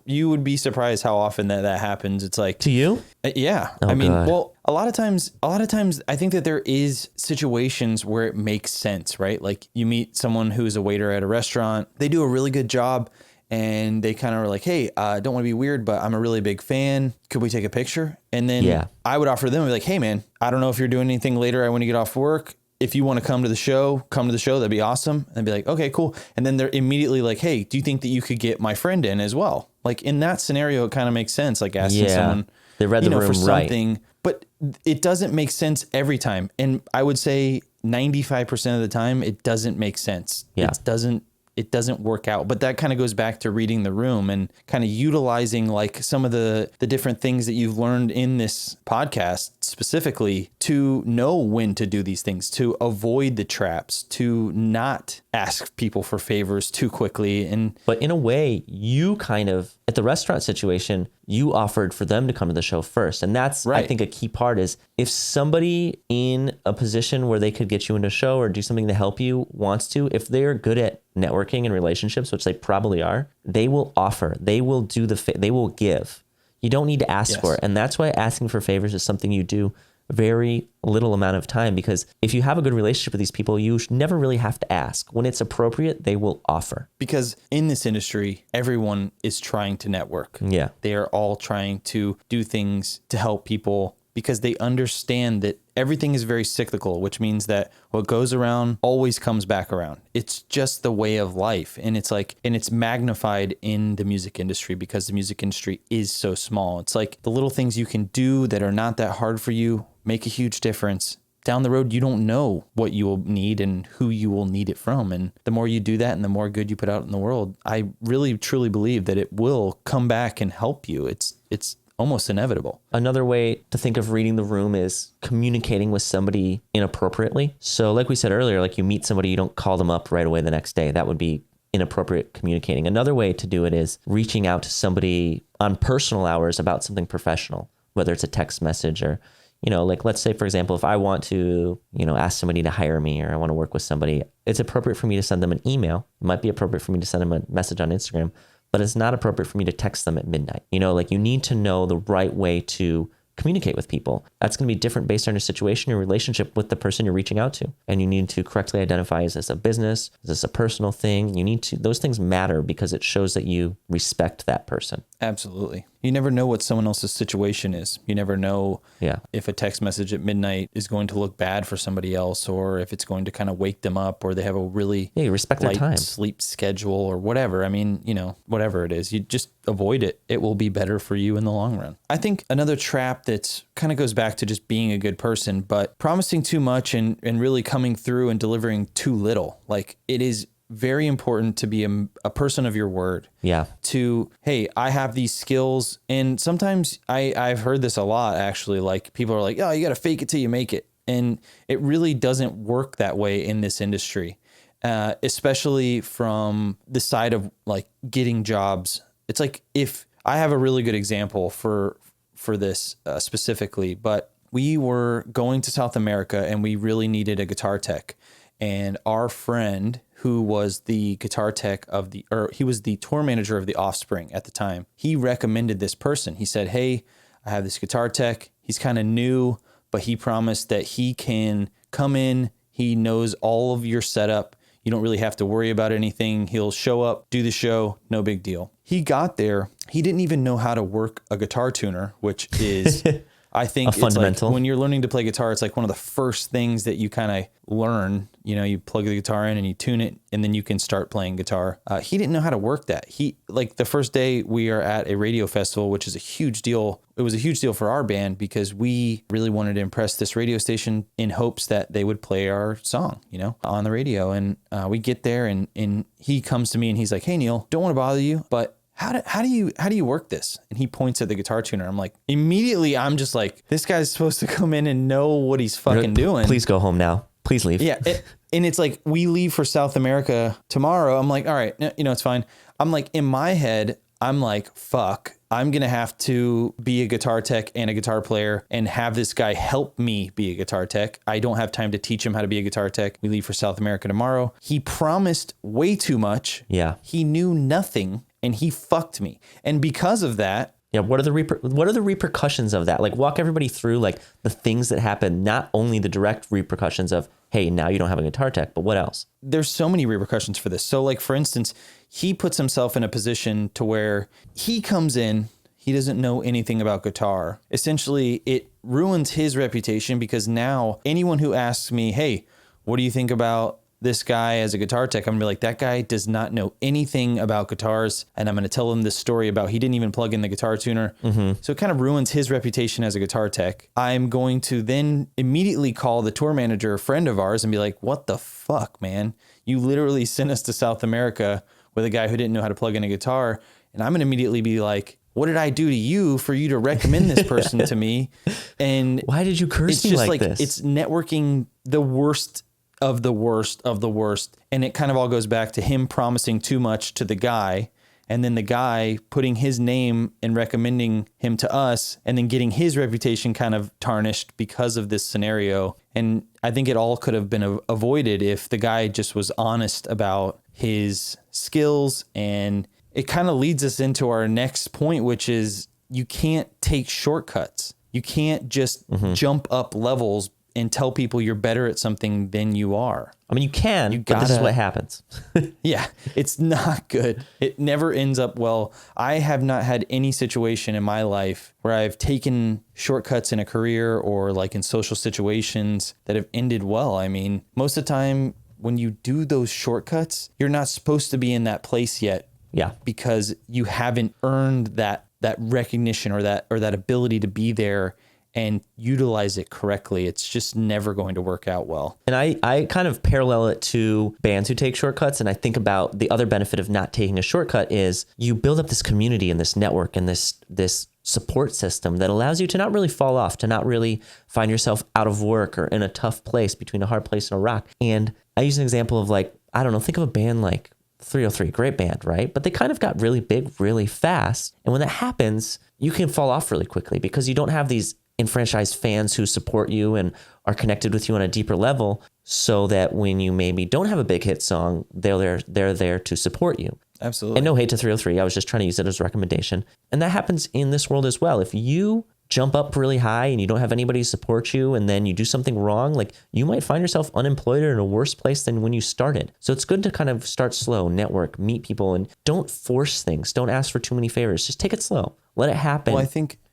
You would be surprised how often that happens. It's like, to you? Yeah. Oh, I mean, God. well, a lot of times I think that there is situations where it makes sense, right? Like you meet someone who's a waiter at a restaurant, they do a really good job, and they kind of are like, hey, I don't want to be weird, but I'm a really big fan. Could we take a picture? And then I would offer them, like, hey man, I don't know if you're doing anything later when you get off work. If you want to come to the show, that'd be awesome. And be like, okay, cool. And then they're immediately like, hey, do you think that you could get my friend in as well? Like in that scenario, it kind of makes sense. Like asking someone, they read the room for something, right. But it doesn't make sense every time. And I would say 95% of the time, it doesn't make sense. Yeah. It doesn't work out. But that kind of goes back to reading the room and kind of utilizing like some of the different things that you've learned in this podcast specifically to know when to do these things, to avoid the traps, to not ask people for favors too quickly. But in a way, you kind of, at the restaurant situation, you offered for them to come to the show first. And that's, right. I think a key part is if somebody in a position where they could get you into a show or do something to help you wants to, if they're good at networking and relationships, which they probably are, they will offer, they will do they will give. You don't need to ask for it. And that's why asking for favors is something you do very little amount of time, because if you have a good relationship with these people, you never really have to ask. When it's appropriate, they will offer. Because in this industry, everyone is trying to network. Yeah. They are all trying to do things to help people because they understand that everything is very cyclical, which means that what goes around always comes back around. It's just the way of life. And it's magnified in the music industry because the music industry is so small. It's like the little things you can do that are not that hard for you make a huge difference. Down the road, you don't know what you will need and who you will need it from. And the more you do that and the more good you put out in the world, I really, truly believe that it will come back and help you. It's almost inevitable. Another way to think of reading the room is communicating with somebody inappropriately. So like we said earlier, like you meet somebody, you don't call them up right away the next day. That would be inappropriate communicating. Another way to do it is reaching out to somebody on personal hours about something professional, whether it's a text message or, like let's say, for example, if I want to, ask somebody to hire me or I want to work with somebody, it's appropriate for me to send them an email. It might be appropriate for me to send them a message on Instagram, but it's not appropriate for me to text them at midnight. Like you need to know the right way to communicate with people. That's going to be different based on your situation, your relationship with the person you're reaching out to. And you need to correctly identify, is this a business? Is this a personal thing? Those things matter because it shows that you respect that person. Absolutely. You never know what someone else's situation is. You never know if a text message at midnight is going to look bad for somebody else, or if it's going to kind of wake them up, or they have a really you respect their time, sleep schedule or whatever. I mean, whatever it is, you just avoid it. It will be better for you in the long run. I think another trap that kind of goes back to just being a good person, but promising too much and really coming through and delivering too little. Like it is very important to be a person of your word. Yeah. To, hey, I have these skills. And sometimes I've heard this a lot, actually. Like people are like, oh, you got to fake it till you make it. And it really doesn't work that way in this industry, especially from the side of like getting jobs. It's like if I have a really good example for this specifically, but we were going to South America and we really needed a guitar tech. And our friend, who was the guitar tech he was the tour manager of The Offspring at the time, he recommended this person. He said, hey, I have this guitar tech. He's kind of new, but he promised that he can come in. He knows all of your setup. You don't really have to worry about anything. He'll show up, do the show, no big deal. He got there. He didn't even know how to work a guitar tuner, which is... I think it's fundamental. like when you're learning to play guitar, it's like one of the first things that you kind of learn. You know, you plug the guitar in and you tune it, and then you can start playing guitar. He didn't know how to work that. He, like, the first day we are at a radio festival, which is a huge deal. It was a huge deal for our band because we really wanted to impress this radio station in hopes that they would play our song, you know, on the radio. And we get there, and he comes to me and he's like, "Hey, Neil, don't want to bother you, but how do you work this?" And he points at the guitar tuner. I'm like, immediately, I'm just like, this guy's supposed to come in and know what he's fucking doing. Please go home now. Please leave. Yeah. And it's like, we leave for South America tomorrow. I'm like, all right, you know, it's fine. I'm like, in my head, I'm like, fuck, I'm going to have to be a guitar tech and a guitar player and have this guy help me be a guitar tech. I don't have time to teach him how to be a guitar tech. We leave for South America tomorrow. He promised way too much. Yeah. He knew nothing, and he fucked me. And because of that, yeah, what are the repercussions of that? Like, walk everybody through like the things that happen, not only the direct repercussions of, hey, now you don't have a guitar tech, but what else? There's so many repercussions for this. So, like, for instance, he puts himself in a position to where he comes in, he doesn't know anything about guitar. Essentially, it ruins his reputation because now anyone who asks me, hey, what do you think about this guy as a guitar tech? I'm gonna be like, that guy does not know anything about guitars. And I'm gonna tell him this story about he didn't even plug in the guitar tuner. Mm-hmm. So it kind of ruins his reputation as a guitar tech. I'm going to then immediately call the tour manager, a friend of ours, and be like, what the fuck, man? You literally sent us to South America with a guy who didn't know how to plug in a guitar. And I'm gonna immediately be like, what did I do to you for you to recommend this person to me? And why did you curse me like this? It's networking the worst of the worst of the worst. And it kind of all goes back to him promising too much to the guy, and then the guy putting his name and recommending him to us, and then getting his reputation kind of tarnished because of this scenario. And I think it all could have been avoided if the guy just was honest about his skills. And it kind of leads us into our next point, which is you can't take shortcuts. You can't just jump up levels and tell people you're better at something than you are. I mean, you can, but this is what happens. Yeah, it's not good. It never ends up well. I have not had any situation in my life where I've taken shortcuts in a career or like in social situations that have ended well. I mean, most of the time when you do those shortcuts, you're not supposed to be in that place yet. Yeah. Because you haven't earned that recognition or that ability to be there and utilize it correctly. It's just never going to work out well. And I kind of parallel it to bands who take shortcuts. And I think about the other benefit of not taking a shortcut is you build up this community and this network and this support system that allows you to not really fall off, to not really find yourself out of work or in a tough place between a hard place and a rock. And I use an example of, like, I don't know, think of a band like 303, great band, right? But they kind of got really big really fast. And when that happens, you can fall off really quickly because you don't have these enfranchised fans who support you and are connected with you on a deeper level, so that when you maybe don't have a big hit song, they're there to support you. Absolutely. And no hate to 303. I was just trying to use it as a recommendation. And that happens in this world as well. If you jump up really high and you don't have anybody to support you, and then you do something wrong, like, you might find yourself unemployed or in a worse place than when you started. So it's good to kind of start slow, network, meet people, and don't force things. Don't ask for too many favors. Just take it slow. Let it happen. Well,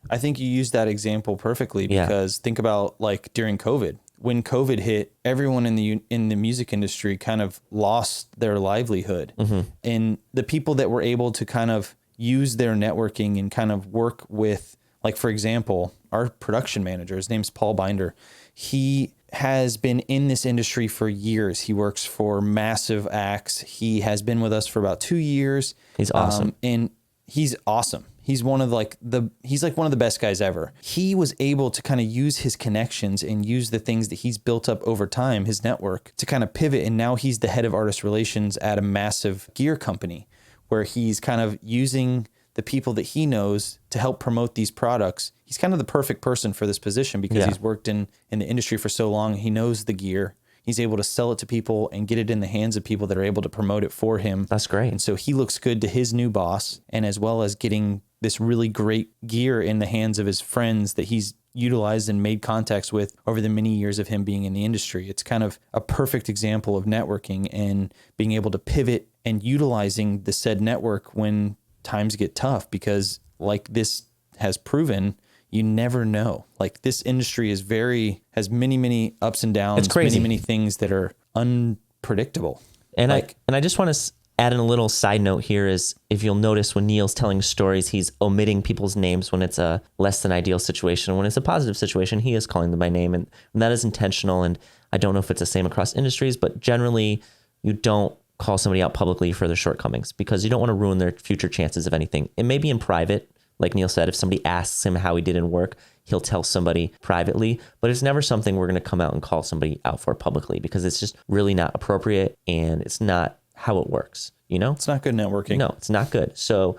I think you used that example perfectly, because think about, like, during COVID. When COVID hit, everyone in the music industry kind of lost their livelihood. Mm-hmm. And the people that were able to kind of use their networking and kind of work with, like, for example, our production manager, his name's Paul Binder. He has been in this industry for years. He works for massive acts. He has been with us for about 2 years. He's awesome. And he's awesome. He's one of one of the best guys ever. He was able to kind of use his connections and use the things that he's built up over time, his network, to kind of pivot. And now he's the head of artist relations at a massive gear company, where he's kind of using the people that he knows to help promote these products. He's kind of the perfect person for this position because he's worked in the industry for so long. He knows the gear. He's able to sell it to people and get it in the hands of people that are able to promote it for him. That's great. And so he looks good to his new boss, and as well as getting this really great gear in the hands of his friends that he's utilized and made contacts with over the many years of him being in the industry. It's kind of a perfect example of networking and being able to pivot and utilizing the said network when times get tough, because, like this has proven, you never know. Like this industry has many, many ups and downs. It's crazy. Many, many things that are unpredictable. And I just want to add in a little side note here is if you'll notice when Neil's telling stories, he's omitting people's names when it's a less than ideal situation. When it's a positive situation, he is calling them by name, and that is intentional. And I don't know if it's the same across industries, but generally you don't call somebody out publicly for their shortcomings because you don't want to ruin their future chances of anything. It may be in private. Like Neil said, if somebody asks him how he did in work, he'll tell somebody privately, but it's never something we're going to come out and call somebody out for publicly because it's just really not appropriate and it's not how it works, you know? It's not good networking. No, it's not good. So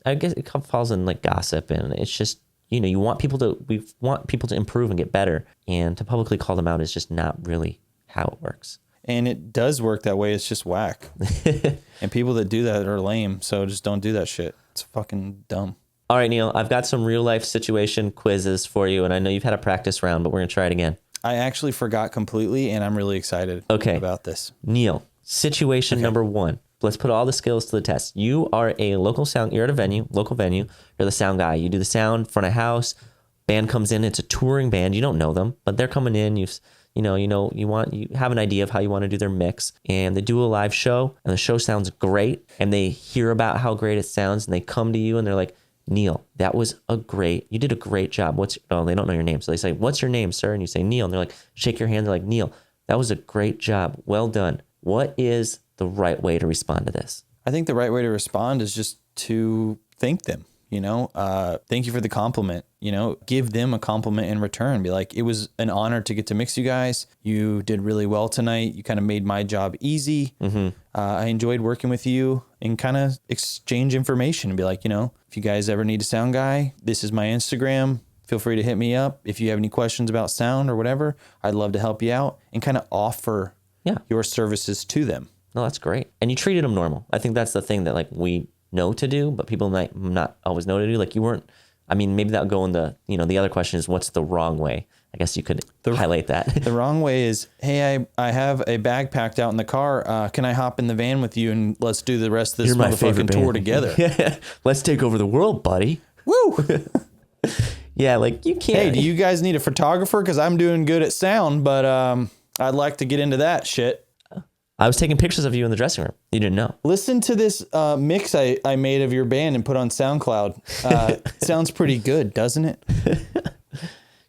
I guess it falls in like gossip, and it's just, you know, we want people to improve and get better, and to publicly call them out is just not really how it works. And it does work that way. It's just whack. And people that do that are lame. So just don't do that shit. It's fucking dumb. All right, Neil, I've got some real life situation quizzes for you, and I know you've had a practice round, but we're going to try it again. I actually forgot completely, and I'm really excited about this. Neil, situation number 1. Let's put all the skills to the test. You are a local you're at a local venue. You're the sound guy. You do the sound, front of house, band comes in. It's a touring band. You don't know them, but they're coming in. You have an idea of how you want to do their mix, and they do a live show, and the show sounds great, and they hear about how great it sounds, and they come to you, and they're like, Neil, you did a great job. They don't know your name. So they say, what's your name, sir? And you say, Neil. And they're like, shake your hand. They're like, Neil, that was a great job. Well done. What is the right way to respond to this? I think the right way to respond is just to thank them. Thank you for the compliment. Give them a compliment in return. Be like, it was an honor to get to mix you guys. You did really well tonight. You kind of made my job easy. Mm-hmm. I enjoyed working with you, and kind of exchange information and be like, if you guys ever need a sound guy, this is my Instagram. Feel free to hit me up. If you have any questions about sound or whatever, I'd love to help you out, and kind of offer your services to them. No, that's great. And you treated them normal. I think that's the thing that like we know to do, but people might not always know to do. Like you weren't, maybe that'll go in the other question is what's the wrong way? I guess you could highlight that. The wrong way is, hey, I have a bag packed out in the car. Can I hop in the van with you and let's do the rest of this motherfucking tour together? Yeah. Let's take over the world, buddy. Woo! Yeah, like you can't. Hey, do you guys need a photographer? Because I'm doing good at sound, but I'd like to get into that shit. I was taking pictures of you in the dressing room. You didn't know. Listen to this mix I made of your band and put on SoundCloud. Sounds pretty good, doesn't it?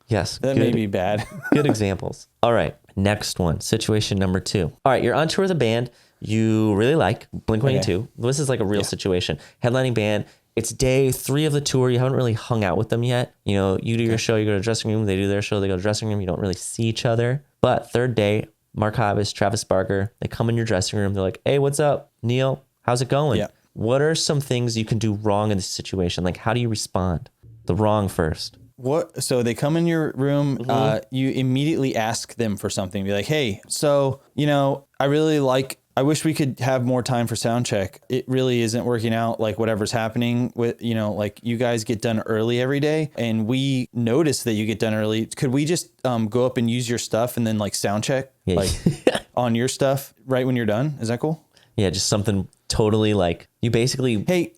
Yes. That may be bad. Good examples. All right. Next one. Situation number 2. All right. You're on tour with a band you really like, Blink-182. Okay. This is like a real situation. Headlining band. It's day 3 of the tour. You haven't really hung out with them yet. You do your show, you go to the dressing room. They do their show, they go to the dressing room. You don't really see each other. But 3rd day, Mark Hobbs, Travis Barker, they come in your dressing room. They're like, hey, what's up, Neil? How's it going? Yeah. What are some things you can do wrong in this situation? Like, how do you respond? The wrong first. So they come in your room, you immediately ask them for something. Be like, hey, so, I wish we could have more time for sound check. It really isn't working out, like whatever's happening with, like you guys get done early every day and we notice that you get done early. Could we just go up and use your stuff and then like sound check on your stuff right when you're done? Is that cool? Yeah, just something totally like you basically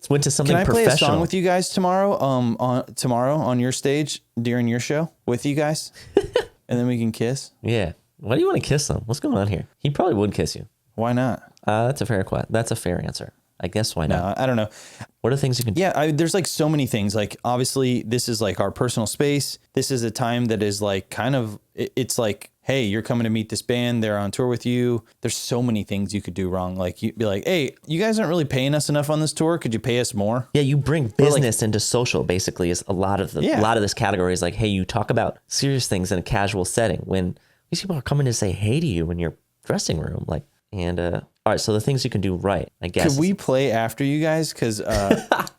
went to something professional. Can I play a song with you guys tomorrow? On your stage during your show with you guys, and then we can kiss. Yeah. Why do you want to kiss them? What's going on here? He probably would kiss you. Why not? That's a fair answer. I guess why not? No, I don't know. What are things you can do? Yeah, there's like so many things. Like obviously this is like our personal space. This is a time that is like kind of, it's like, hey, you're coming to meet this band. They're on tour with you. There's so many things you could do wrong. Like you'd be like, hey, you guys aren't really paying us enough on this tour. Could you pay us more? Yeah, you bring business into social basically is a lot of this category is like, hey, you talk about serious things in a casual setting when these people are coming to say hey to you in your dressing room. Like, and all right, so the things you can do right, I guess. Could we play after you guys? Because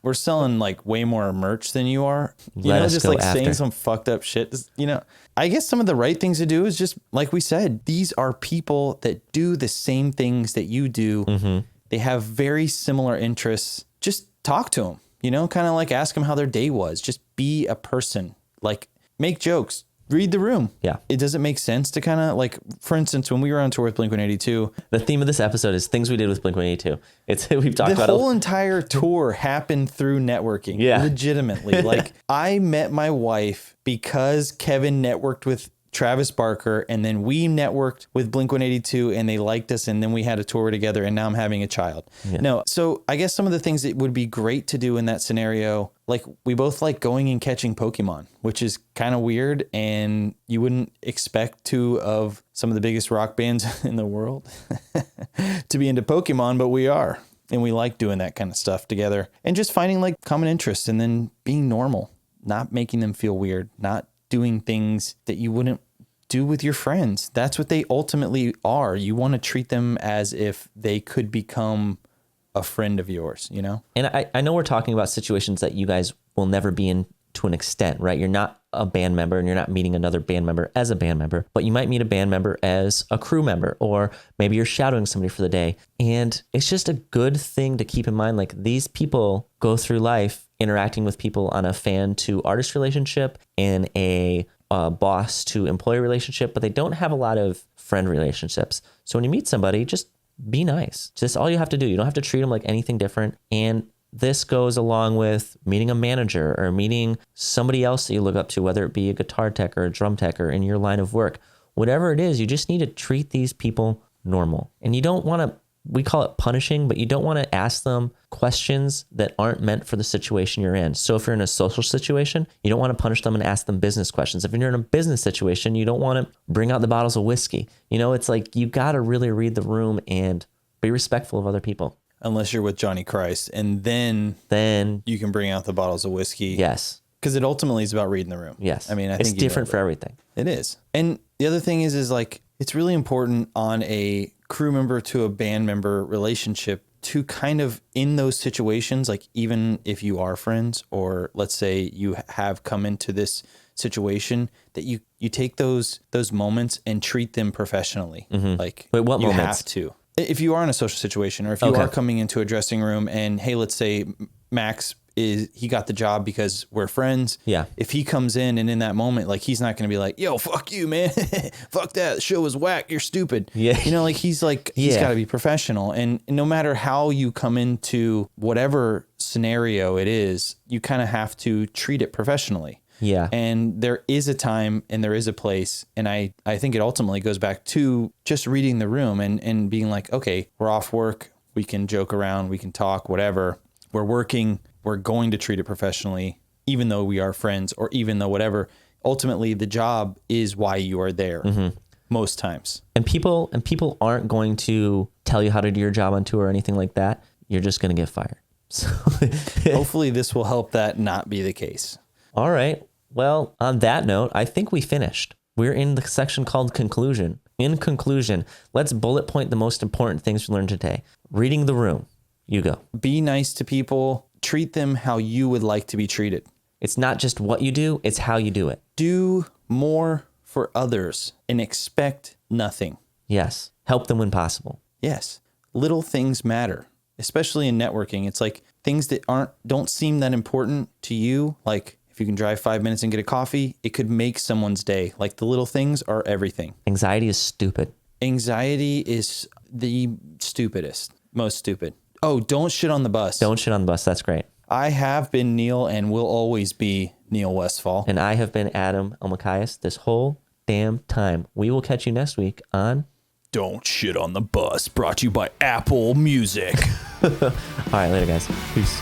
we're selling like way more merch than you are. Just like saying some fucked up shit. I guess some of the right things to do is just like we said, these are people that do the same things that you do. Mm-hmm. They have very similar interests. Just talk to them, kind of like ask them how their day was. Just be a person, like make jokes. read the room. Yeah. It doesn't make sense to kind of like, for instance, when we were on tour with Blink-182, The theme of this episode is things we did with Blink-182. We've talked the about whole entire tour happened through networking. Yeah. Legitimately. Like I met my wife because Kevin networked with Travis Barker, and then we networked with Blink-182 and they liked us, and then we had a tour together, and now I'm having a child. Yeah. No, so I guess some of the things that would be great to do in that scenario, like we both like going and catching Pokemon, which is kind of weird and you wouldn't expect to of some of the biggest rock bands in the world to be into Pokemon, but we are. And we like doing that kind of stuff together and just finding like common interests and then being normal, not making them feel weird, not doing things that you wouldn't do with your friends. That's what they ultimately are. You want to treat them as if they could become a friend of yours, you know? And I know we're talking about situations that you guys will never be in to an extent, right? You're not a band member and you're not meeting another band member as a band member, but you might meet a band member as a crew member, or maybe you're shadowing somebody for the day. And it's just a good thing to keep in mind. Like these people go through life interacting with people on a fan to artist relationship and a boss to employee relationship, but they don't have a lot of friend relationships. So when you meet somebody, just be nice. Just all you have to do. You don't have to treat them like anything different. And this goes along with meeting a manager or meeting somebody else that you look up to, whether it be a guitar tech or a drum tech or in your line of work. Whatever it is, you just need to treat these people normal. And you don't want to, we call it punishing, but you don't want to ask them questions that aren't meant for the situation you're in. So if you're in a social situation, you don't want to punish them and ask them business questions. If you're in a business situation, you don't want to bring out the bottles of whiskey. You know, it's like you got to really read the room and be respectful of other people. Unless you're with Johnny Christ, and then you can bring out the bottles of whiskey. Yes. Because it ultimately is about reading the room. Yes. I mean, it's different for everything. It is. And the other thing is like, it's really important on a crew member to a band member relationship to kind of in those situations, like even if you are friends, or let's say you have come into this situation, that you take those moments and treat them professionally. Mm-hmm. Like wait, what you moments? have to. If you are in a social situation, or if you are coming into a dressing room and, hey, let's say Max he got the job because we're friends. Yeah. If he comes in and in that moment, like he's not going to be like, yo, fuck you, man. Fuck that. The show was whack. You're stupid. Yeah. You know, like he's got to be professional. And no matter how you come into whatever scenario it is, you kind of have to treat it professionally. Yeah. And there is a time and there is a place. And I think it ultimately goes back to just reading the room and being like, okay, we're off work. We can joke around. We can talk, whatever. We're working. We're going to treat it professionally, even though we are friends or even though whatever. Ultimately, the job is why you are there most times. And people aren't going to tell you how to do your job on tour or anything like that. You're just going to get fired. So hopefully this will help that not be the case. All right. Well, on that note, I think we finished. We're in the section called conclusion. In conclusion, let's bullet point the most important things we learned today. Reading the room. You go. Be nice to people. Treat them how you would like to be treated. It's not just what you do, it's how you do it. Do more for others and expect nothing. Yes. Help them when possible. Yes. Little things matter, especially in networking. It's like things that don't seem that important to you. Like if you can drive 5 minutes and get a coffee, it could make someone's day. Like the little things are everything. Anxiety is stupid. Anxiety is the stupidest, most stupid. Oh, don't shit on the bus. Don't shit on the bus. That's great. I have been Neil and will always be Neil Westfall. And I have been Adam Elmakias this whole damn time. We will catch you next week on Don't Shit on the Bus, brought to you by Apple Music. All right, later, guys. Peace.